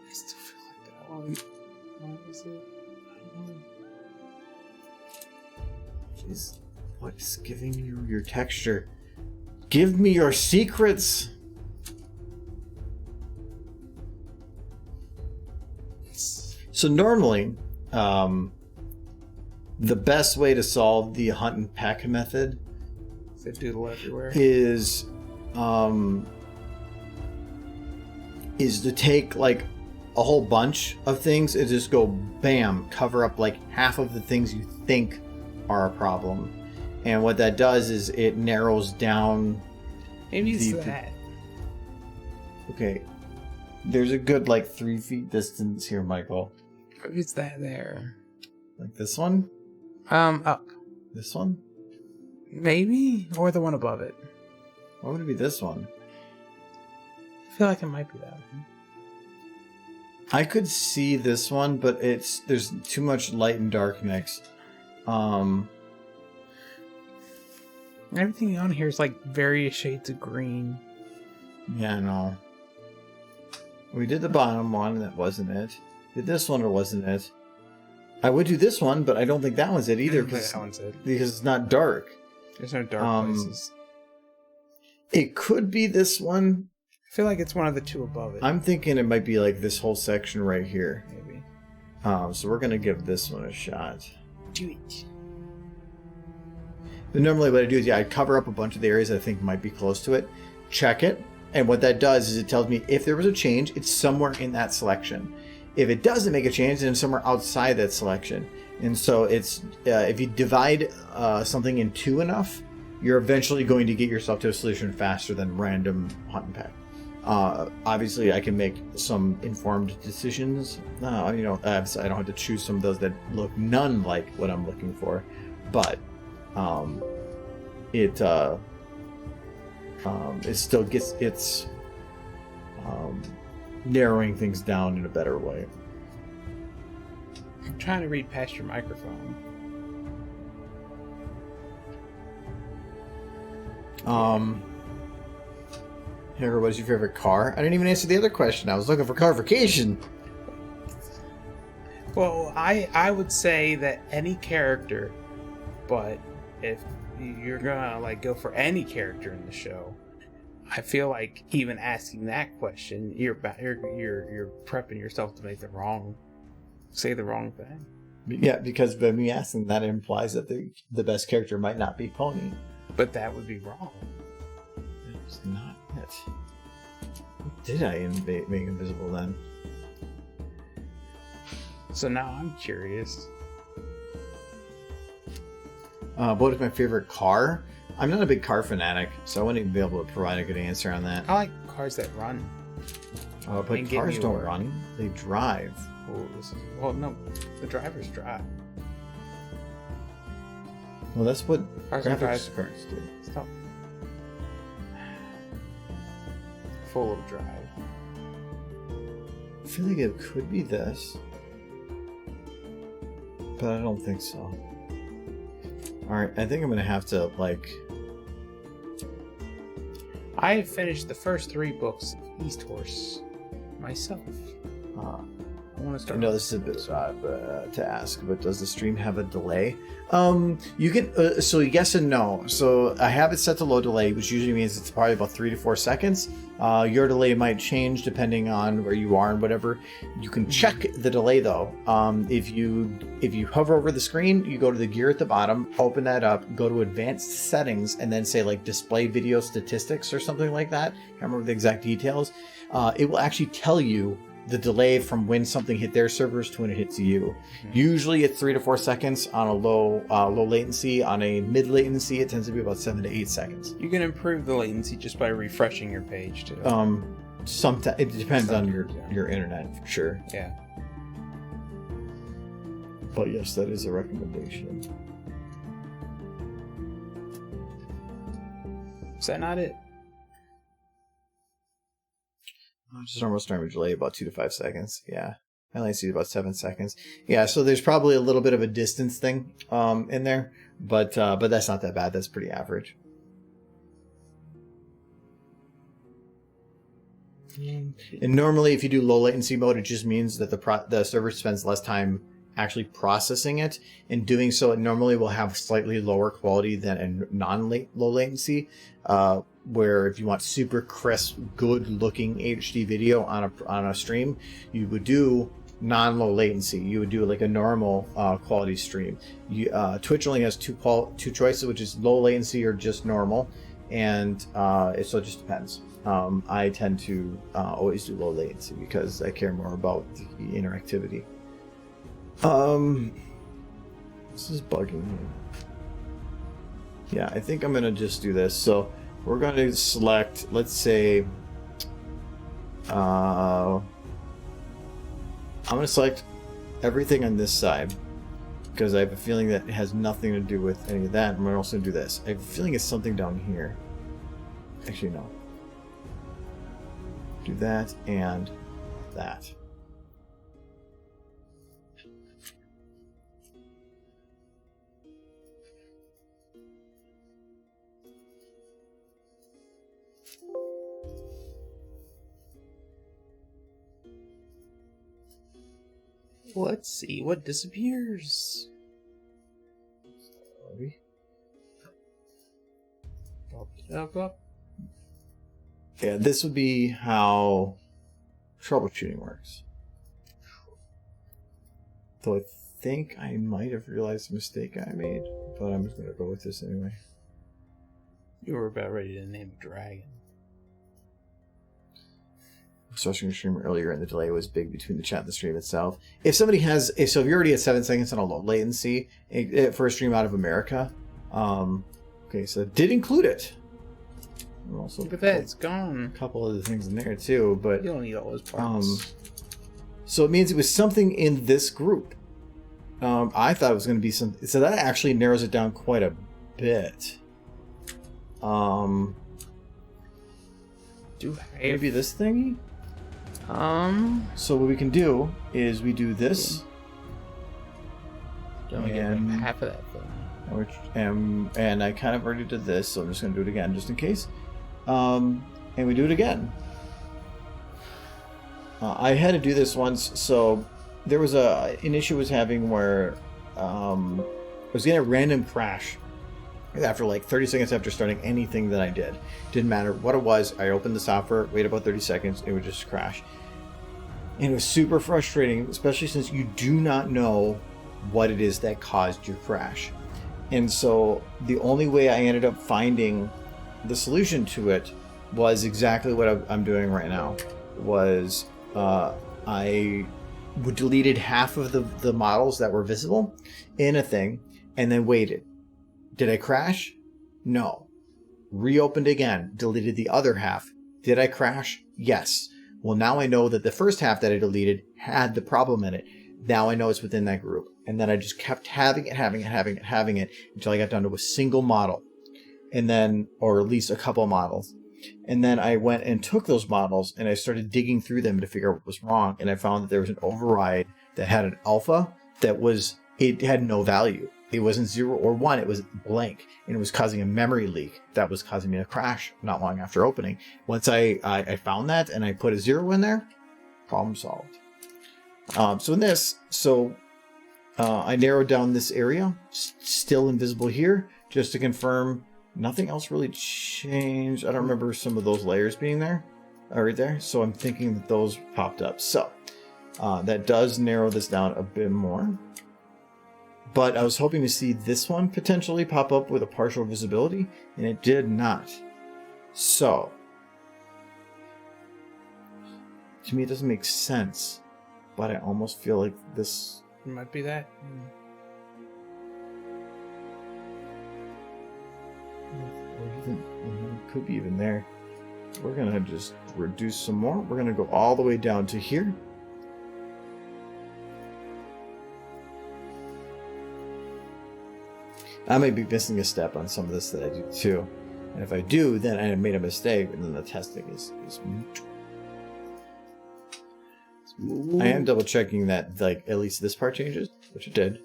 I still feel like that one. What is it? I don't know. What is giving you your texture? Give me your secrets! So normally, the best way to solve the hunt and peck method Is it doodle everywhere? is to take like a whole bunch of things and just go bam, cover up like half of the things you think are a problem. And what that does is it narrows down. Maybe it's that. Okay, there's a good like 3 feet distance here, Michael. Maybe it's that there. Like this one? Up. This one? Maybe? Or the one above it. Why would it be this one? I feel like it might be that one. I could see this one, but there's too much light and dark mix. Everything on here is like various shades of green. Yeah, no. We did the bottom one, that wasn't it. Did this one or wasn't it? I would do this one, but I don't think that one's it either because it's not dark. There's no dark places. It could be this one. I feel like it's one of the two above it. I'm thinking it might be like this whole section right here. Maybe. So we're gonna give this one a shot. Do it. But normally what I do is, I cover up a bunch of the areas I think might be close to it, check it, and what that does is it tells me if there was a change, it's somewhere in that selection. If it doesn't make a change, then it's somewhere outside that selection. And so it's if you divide something in two enough, you're eventually going to get yourself to a solution faster than random hunt and peck. Obviously, I can make some informed decisions. I don't have to choose some of those that look none like what I'm looking for, but it still gets its narrowing things down in a better way. I'm trying to read past your microphone. Here, what is your favorite car? I didn't even answer the other question. I was looking for clarification. Well, I would say that any character, but if you're gonna like go for any character in the show, I feel like even asking that question, you're prepping yourself to say the wrong thing. Yeah, because by me asking that, it implies that the best character might not be Pony. But that would be wrong. It's not it. What did I make invisible then? So now I'm curious. What is my favorite car? I'm not a big car fanatic, so I wouldn't even be able to provide a good answer on that. I like cars that run. But And get cars me don't work. run; they drive. Oh, well, no, the drivers drive. Well, that's what Cars don't graphics drive. cards do. Stop. Full-wheel drive. I feel like it could be this, but I don't think so. Alright, I think I'm gonna have to, like... I finished the first 3 books of East Horse myself. I want to I start. know this is a bit odd to ask, but does the stream have a delay? You can, so yes and no. So I have it set to low delay, which usually means it's probably about 3 to 4 seconds. Your delay might change depending on where you are and whatever. You can check the delay though. If you hover over the screen, you go to the gear at the bottom, open that up, go to advanced settings, and then say like display video statistics or something like that. I can't remember the exact details. It will actually tell you the delay from when something hit their servers to when it hits you. Usually it's 3 to 4 seconds on a low latency. On a mid latency, it tends to be about 7 to 8 seconds. You can improve the latency just by refreshing your page too. Sometimes it depends on your internet for sure. Yeah. But yes, that is a recommendation. Is that not it? Just normal stream delay about 2 to 5 seconds. Yeah. I only see about 7 seconds. Yeah, so there's probably a little bit of a distance thing in there, but that's not that bad. That's pretty average. And normally, if you do low latency mode, it just means that the server spends less time actually processing it. In doing so, it normally will have slightly lower quality than in low latency. Where if you want super crisp, good-looking HD video on a stream, you would do non-low latency. You would do like a normal quality stream. Twitch only has two choices, which is low latency or just normal, and so it just depends. I tend to always do low latency because I care more about the interactivity. This is bugging me. Yeah, I think I'm gonna just do this. So we're going to select, let's say, I'm going to select everything on this side because I have a feeling that it has nothing to do with any of that. And we're also going to do this. I have a feeling it's something down here. Actually, no. Do that and that. Let's see what disappears. Sorry. Up. Yeah, this would be how troubleshooting works. Though I think I might have realized a mistake I made, but I'm just going to go with this anyway. You were about ready to name a dragon. Starting the stream earlier and the delay was big between the chat and the stream itself. If somebody has, if you're already at 7 seconds on a low latency for a stream out of America, okay, so it did include it. And also Look at that, it's gone. a couple other things in there too, but You don't need all those parts. so it means it was something in this group. I thought it was going to be something, so that actually narrows it down quite a bit. Maybe this thingy. So what we can do is we do this, You only get and- half of that thing. and I kind of already did this, so I'm just going to do it again just in case. And we do it again. I had to do this once, so there was an issue I was having where I was getting a random crash after like 30 seconds after starting anything that I did. Didn't matter what it was. I opened the software, wait about 30 seconds, it would just crash. And it was super frustrating, especially since you do not know what it is that caused your crash. And so the only way I ended up finding the solution to it was exactly what I'm doing right now. Was I deleted half of the models that were visible in a thing and then waited. Did I crash? No. reopened again, deleted the other half. Did I crash? Yes. Well, now I know that the first half that I deleted had the problem in it. Now I know it's within that group. And then I just kept having it until I got down to a single model. And then, or at least a couple models. And then I went and took those models and I started digging through them to figure out what was wrong. And I found that there was an override that had an alpha that it had no value. It wasn't 0 or 1, it was blank. And it was causing a memory leak that was causing me to crash not long after opening. Once I found that and I put a 0 in there, problem solved. I narrowed down this area, still invisible here, just to confirm nothing else really changed. I don't remember some of those layers being there, right there. So I'm thinking that those popped up. So that does narrow this down a bit more. But I was hoping to see this one potentially pop up with a partial visibility, and it did not. So, to me it doesn't make sense, but I almost feel like this Might be that. or even could be even there. We're gonna just reduce some more. We're gonna go all the way down to here. I might be missing a step on some of this that I do too. And if I do, then I made a mistake, and then the testing is moot. I am double checking that, like, at least this part changes, which it did.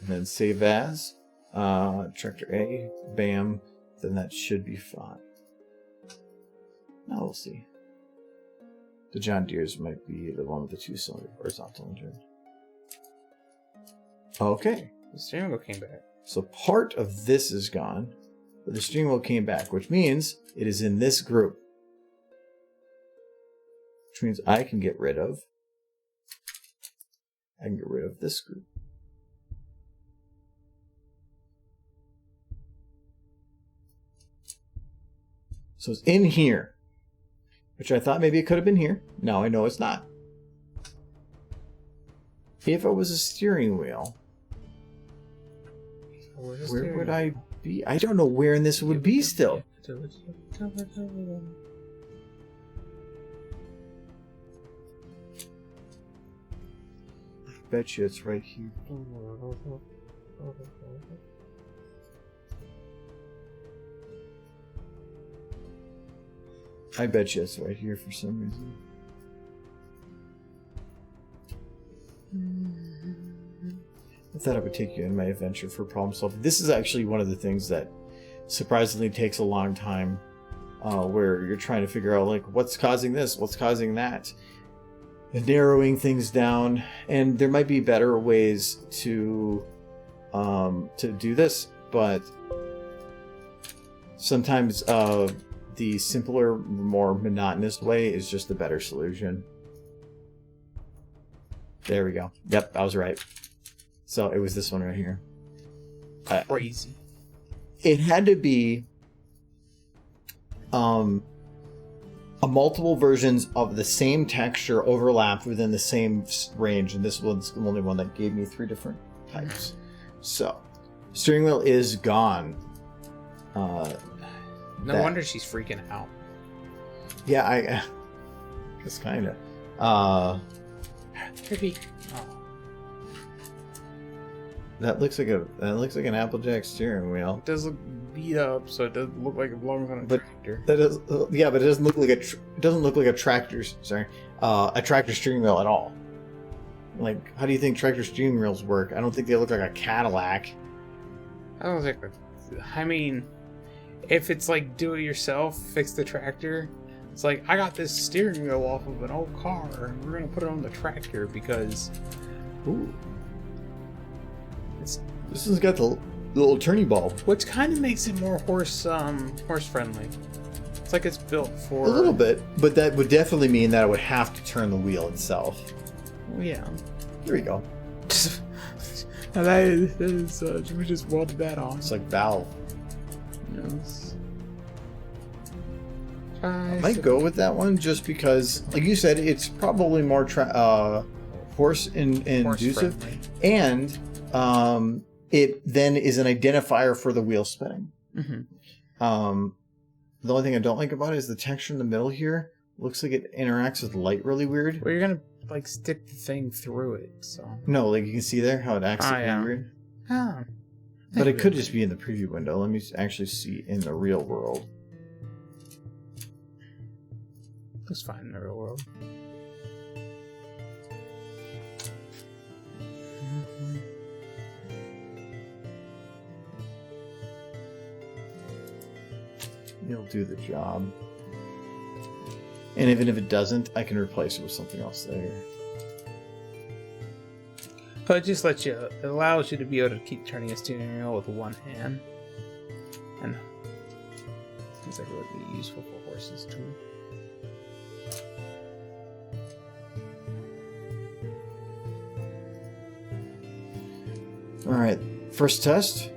And then save as, tractor A, bam, then that should be fine. Now we'll see. The John Deere's might be the one with the 2-cylinder horizontal engine. Okay. The steering wheel came back. So part of this is gone, but the steering wheel came back, which means it is in this group. Which means I can get rid of this group. So it's in here, which I thought maybe it could have been here. Now I know it's not. If it was a steering wheel, where would I be? I don't know where in this would be still. I bet you it's right here. I bet you it's right here for some reason. I thought I would take you in my adventure for problem solving. This is actually one of the things that surprisingly takes a long time, where you're trying to figure out, like, what's causing this, what's causing that, and narrowing things down. And there might be better ways to do this, but sometimes the simpler, more monotonous way is just the better solution. There we go. Yep, I was right. So it was this one right here. Crazy. It had to be multiple versions of the same texture overlapped within the same range, and this one's the only one that gave me 3 different types. So, steering wheel is gone. No wonder she's freaking out. Yeah, I just kind of. Trippy. That looks like an Applejack steering wheel. It does look beat up, so it doesn't look like it belongs on a tractor. That is, yeah, but it doesn't look like a tractor. Sorry, a tractor steering wheel at all. Like, how do you think tractor steering wheels work? I don't think they look like a Cadillac. I don't think. I mean, if it's like do it yourself, fix the tractor. It's like, I got this steering wheel off of an old car, and we're gonna put it on the tractor because, ooh, this one's got the little turning bulb, which kind of makes it more horse friendly. It's like it's built for a little bit, but that would definitely mean that I would have to turn the wheel itself. Well, yeah. Here we go. Now that is we just welded that on. It's like valve. Yes. I might go with that one just because, like you said, it's probably more horse inducive, and it then is an identifier for the wheel spinning. Mm-hmm. The only thing I don't like about it is the texture in the middle here. Looks like it interacts with light really weird. Well, you're gonna like stick the thing through it, so. No, like you can see there how it acts really weird. Oh. But it could just be in the preview window. Let me actually see in the real world. Looks fine in the real world. It'll do the job. And even if it doesn't, I can replace it with something else there. But it just lets you, it allows you to be able to keep turning a steering wheel with one hand. And seems like it would be useful for horses too. Alright, first test.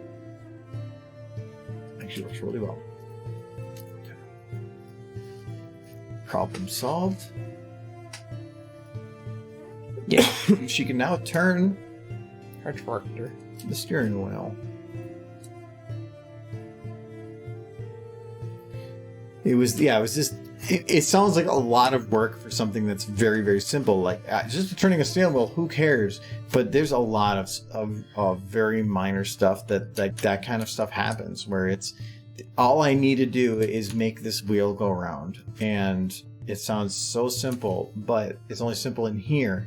Actually works really well. Problem solved. Yeah. She can now turn Her tractor. the steering wheel. It sounds like a lot of work for something that's very, very simple. Like just turning a steering wheel, who cares? But there's a lot of very minor stuff that kind of stuff happens where it's all I need to do is make this wheel go around. And it sounds so simple, but it's only simple in here.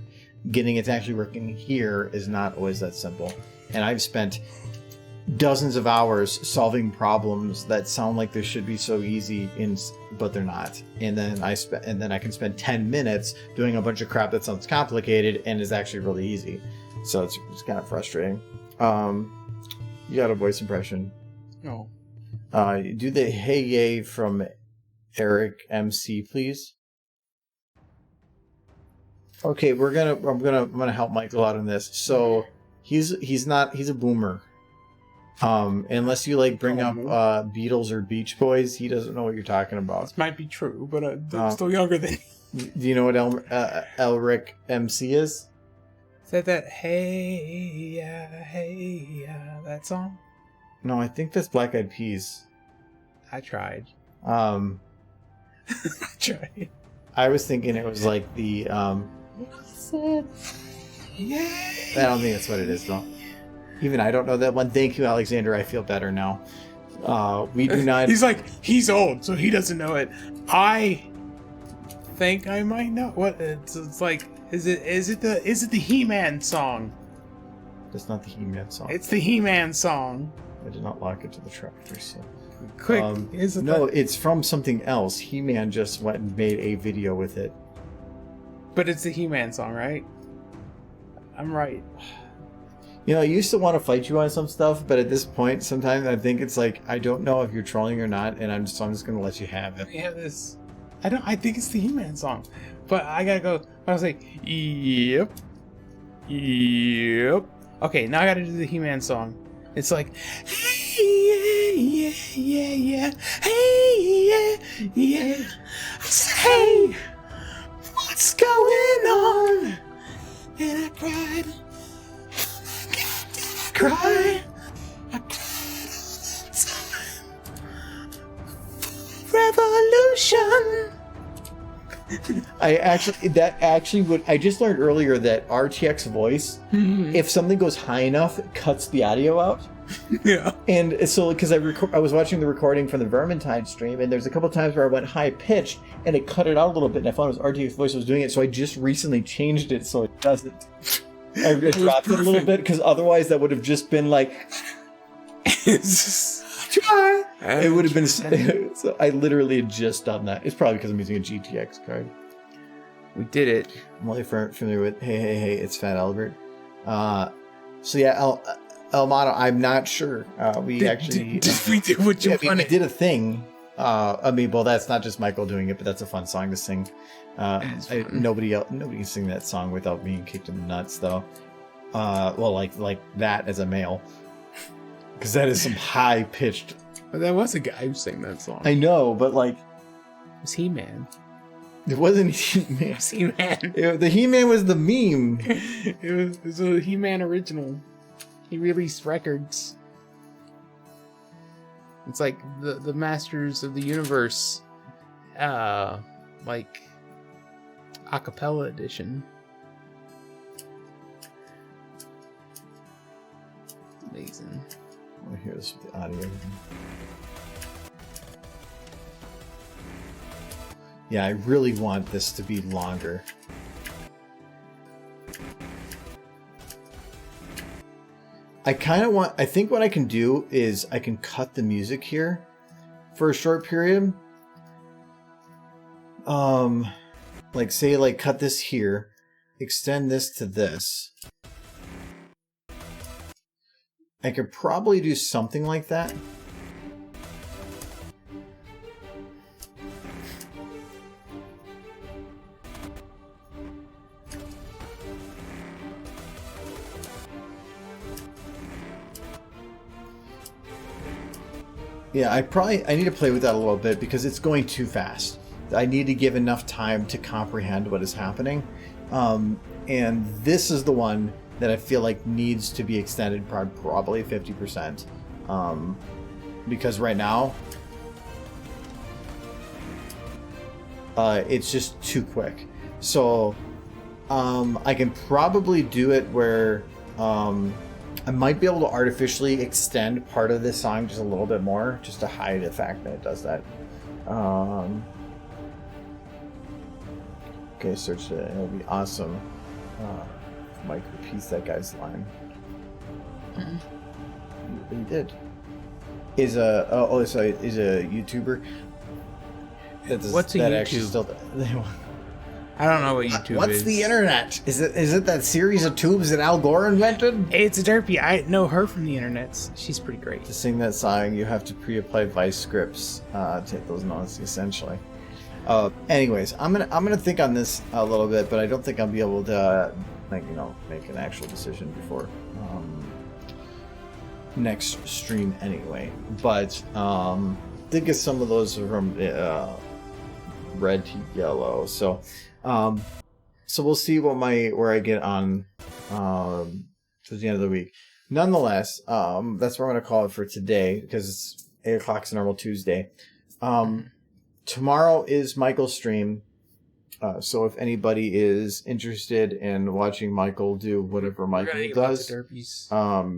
Getting it to actually working here is not always that simple. And I've spent dozens of hours solving problems that sound like they should be so easy, but they're not. And then I can spend 10 minutes doing a bunch of crap that sounds complicated and is actually really easy. So it's kind of frustrating. You got a voice impression. No. Do the hey yay from Eric MC, please. Okay, I'm gonna help Michael out on this. So he's a boomer. Unless you like bring up Beatles or Beach Boys, he doesn't know what you're talking about. This might be true, but I'm still younger than Do you know what Elric MC is? Is that hey yeah, that song? No, I think that's Black Eyed Peas. I tried. I tried. I was thinking it was like the Yeah. I don't think that's what it is though. Even I don't know that one. Thank you, Alexander. I feel better now. We do not. He's old, so he doesn't know it. I think I might know what it's like. Is it the He-Man song? That's not the He-Man song. It's the He-Man song. I did not lock it to the tractor. So Quick, it's from something else. He-Man just went and made a video with it. But it's the He-Man song, right? I'm right. You know, I used to want to fight you on some stuff, but at this point, sometimes I think it's like I don't know if you're trolling or not, and I'm just going to let you have it. We have this. I think it's the He-Man song, but I gotta go. I was like, yep. Okay, now I gotta do the He-Man song. It's like, hey yeah, hey yeah. I said, hey, what's going on? And I cried. I cried all the time. Revolution. I just learned earlier that RTX voice, if something goes high enough, it cuts the audio out. Yeah. And so, because I was watching the recording from the Vermintide stream, and there's a couple times where I went high pitched, and it cut it out a little bit, and I found it was RTX voice was doing it, so I just recently changed it so it doesn't. I dropped it a little bit, because otherwise that would have just been like... It would have been... So I literally had just done that. It's probably because I'm using a GTX card. We did it. I'm only familiar with hey, it's Fat Albert. So yeah, Elmato, I'm not sure. We did a thing. Well, that's not just Michael doing it, but that's a fun song to sing. Nobody can sing that song without being kicked in the nuts, though. Well, like that as a male, because that is some high pitched. But that was a guy who sang that song. I know, but like, it was He-Man. It wasn't He-Man. It was He-Man. The He-Man was the meme. It was a He-Man original. He released records. It's like the Masters of the Universe, like acapella edition. Amazing. I'll hear this with the audio. Yeah, I really want this to be longer. I think what I can do is I can cut the music here for a short period. Like say like cut this here, extend this to this. I could probably do something like that. Yeah, I need to play with that a little bit because it's going too fast. I need to give enough time to comprehend what is happening. And this is the one that I feel like needs to be extended probably 50%. Because right now, it's just too quick. So I can probably do it where I might be able to artificially extend part of this song just a little bit more, just to hide the fact that it does that. Okay, search it. It'll be awesome. Mike repeats that guy's line. He did. Is a YouTuber. What's a YouTube? I don't know what YouTube is. What's the internet? Is it that series of tubes that Al Gore invented? It's a derpy. I know her from the internet. She's pretty great. To sing that song, you have to pre-apply Vice scripts to hit those notes, essentially. Anyways, I'm gonna think on this a little bit, but I don't think I'll be able to, make an actual decision before next stream anyway. But did get some of those from red to yellow, so we'll see where I get on towards the end of the week. Nonetheless, that's what I'm gonna call it for today because it's 8 o'clock. It's a normal Tuesday. Tomorrow is Michael's stream, so if anybody is interested in watching Michael do whatever Michael does,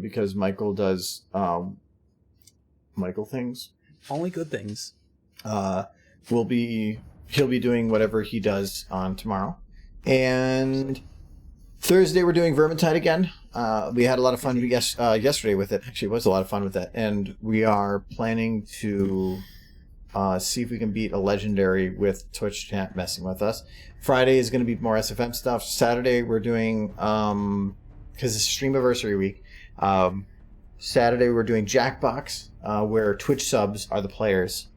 because Michael does Michael things, only good things, he'll be doing whatever he does on tomorrow. And Thursday we're doing Vermintide again. We had a lot of fun yesterday with it. Actually, it was a lot of fun with that, and we are planning to see if we can beat a legendary with Twitch chat messing with us. Friday is going to be more SFM stuff. Saturday we're doing because it's Streamiversary week. Saturday we're doing Jackbox, where Twitch subs are the players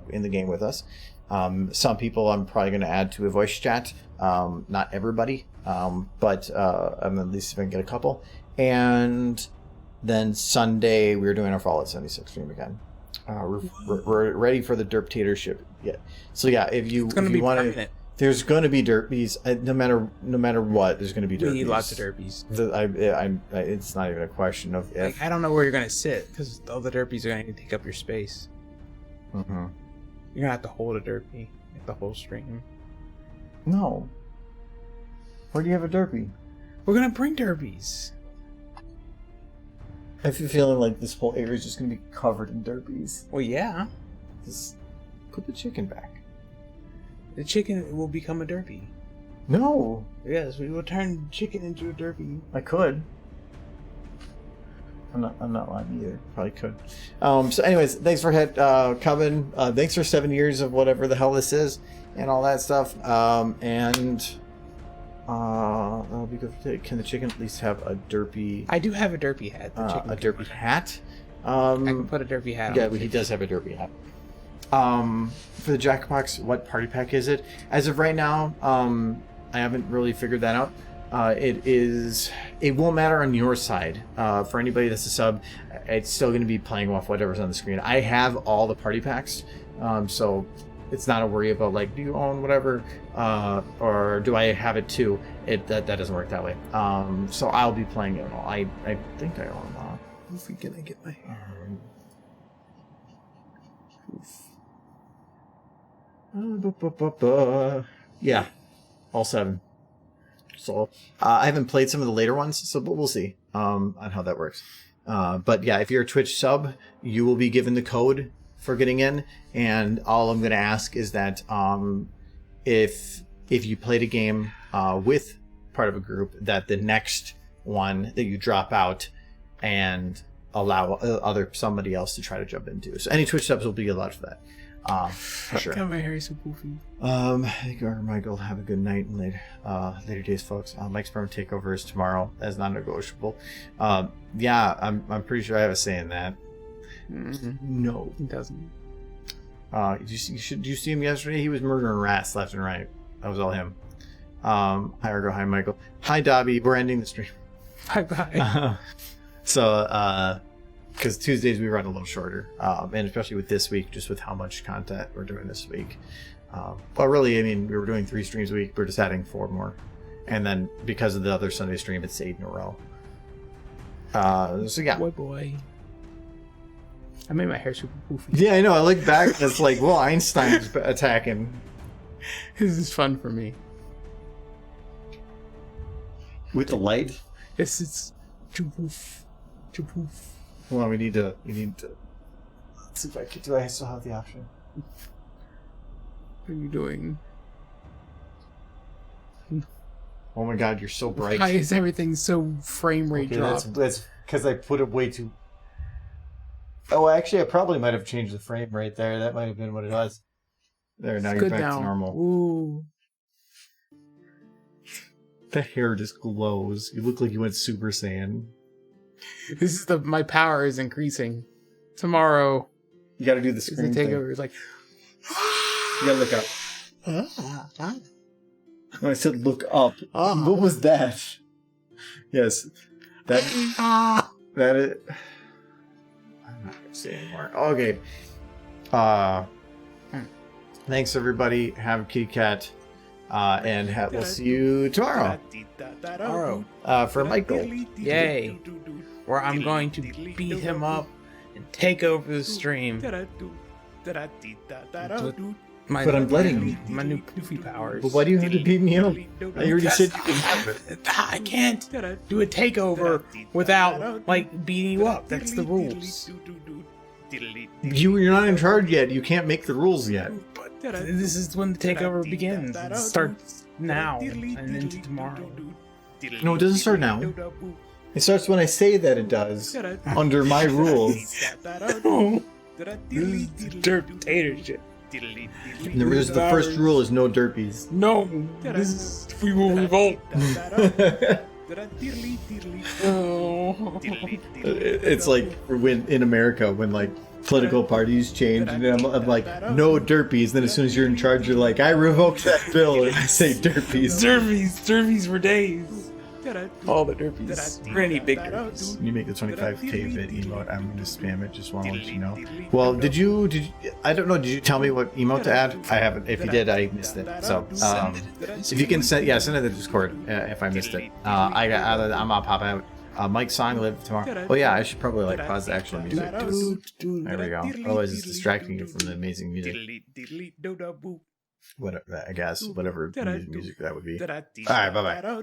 in the game with us. Some people I'm probably going to add to a voice chat. Not everybody, but I'm at least if I can get a couple. And then Sunday we're doing our Fallout 76 stream again. We're ready for the derptatorship. Yeah. So yeah, if you want to, there's going to be derpies. No matter what, there's going to be derpies. We need lots of derpies. It's not even a question of if. Like, I don't know where you're going to sit because all the derpies are going to take up your space. Mm-hmm. You're going to have to hold a derpy like the whole stream. No. Where do you have a derpy? We're going to bring derpies. I have a feeling like this whole area is just going to be covered in derpies. Well, yeah. Just put the chicken back. The chicken will become a derpy. No. Yes, we will turn chicken into a derpy. I could. I'm not lying either. Probably could. So anyways, thanks for coming. Thanks for 7 years of whatever the hell this is and all that stuff. That'll be good for today. Can the chicken at least have a derpy? I do have a derpy hat. A derpy hat? I can put a derpy hat on. Yeah, he does have a derpy hat. For the Jackbox, what party pack is it? As of right now, I haven't really figured that out. It won't matter on your side. For anybody that's a sub, it's still going to be playing off whatever's on the screen. I have all the party packs, so it's not a worry about like, do you own whatever, or do I have it too? That doesn't work that way. So I'll be playing it all. I think I own them all. If we can get my Yeah, all 7. So I haven't played some of the later ones, so but we'll see on how that works. But yeah, if you're a Twitch sub, you will be given the code for getting in, and all I'm going to ask is that if you played a game with part of a group, that the next one that you drop out and allow somebody else to try to jump into. So any Twitch subs will be allowed for that. For sure. God, my hair is so goofy. Thank you, Michael. Have a good night and later days, folks. Mike's Sperm Takeover is tomorrow. That's non-negotiable. Yeah, I'm pretty sure I have a say in that. No, He doesn't. did you see him yesterday? He was murdering rats left and right. That was all him. Hi Argo. Hi Michael. Hi Dobby. We're ending the stream. Bye bye. So, because Tuesdays we run a little shorter, and especially with this week, just with how much content we're doing this week. Well, really, I mean, we were doing 3 streams a week. We're just adding 4 more, and then because of the other Sunday stream, it's 8 in a row. So yeah. Boy. I made my hair super goofy. Yeah, I know. I look back and it's like, well, Einstein's attacking. This is fun for me. With the light? Yes, it's choo-poof. Choo-poof. Hold on, we need to. Let's see if I still have the option? What are you doing? Oh my god, you're so bright. Why is everything so frame rate dropped? That's because I put it way too. Oh, actually, I probably might have changed the frame right there. That might have been what it was. There, now you're back to normal. Ooh. The hair just glows. You look like you went Super Saiyan. This is my power is increasing. Tomorrow, You got to do the it's a screen thing. takeover. It's like, You got to look up. When I said look up, what was that? Yes, that is. I'm not gonna say anymore. Okay. Thanks everybody. Have a kitty cat. And we'll see you tomorrow. For Michael. yay! Where I'm going to beat him up and take over the stream. But I'm letting you. My new goofy powers. But why do you have to beat me up? I already said you can have it. I can't do a takeover without beating you up. That's the rules. You're not in charge yet. You can't make the rules yet. This is when the takeover begins. It starts now and into tomorrow. No, it doesn't start now. It starts when I say that it does. Under my rules. This is dirt potato shit. The first rule is no derpies. No, this is we will revolt. It's like when in America when political parties change, and I'm like, no derpies. Then as soon as you're in charge, you're like, I revoke that bill, and I say derpies. Derpies for days. All the derpies. We're gonna need big derpies. You make the 25k bit emote. I'm gonna spam it. Just want to let you know. Well, did you? I don't know. Did you tell me what emote to add? I haven't. If you did, I missed it. So if you can send, send it to Discord if I missed it. I'm gonna pop out. Mike's song live tomorrow. Oh yeah, I should probably pause the actual music. There we go. Otherwise, it's distracting you from the amazing music. Whatever, I guess. Whatever music that would be. All right, bye bye.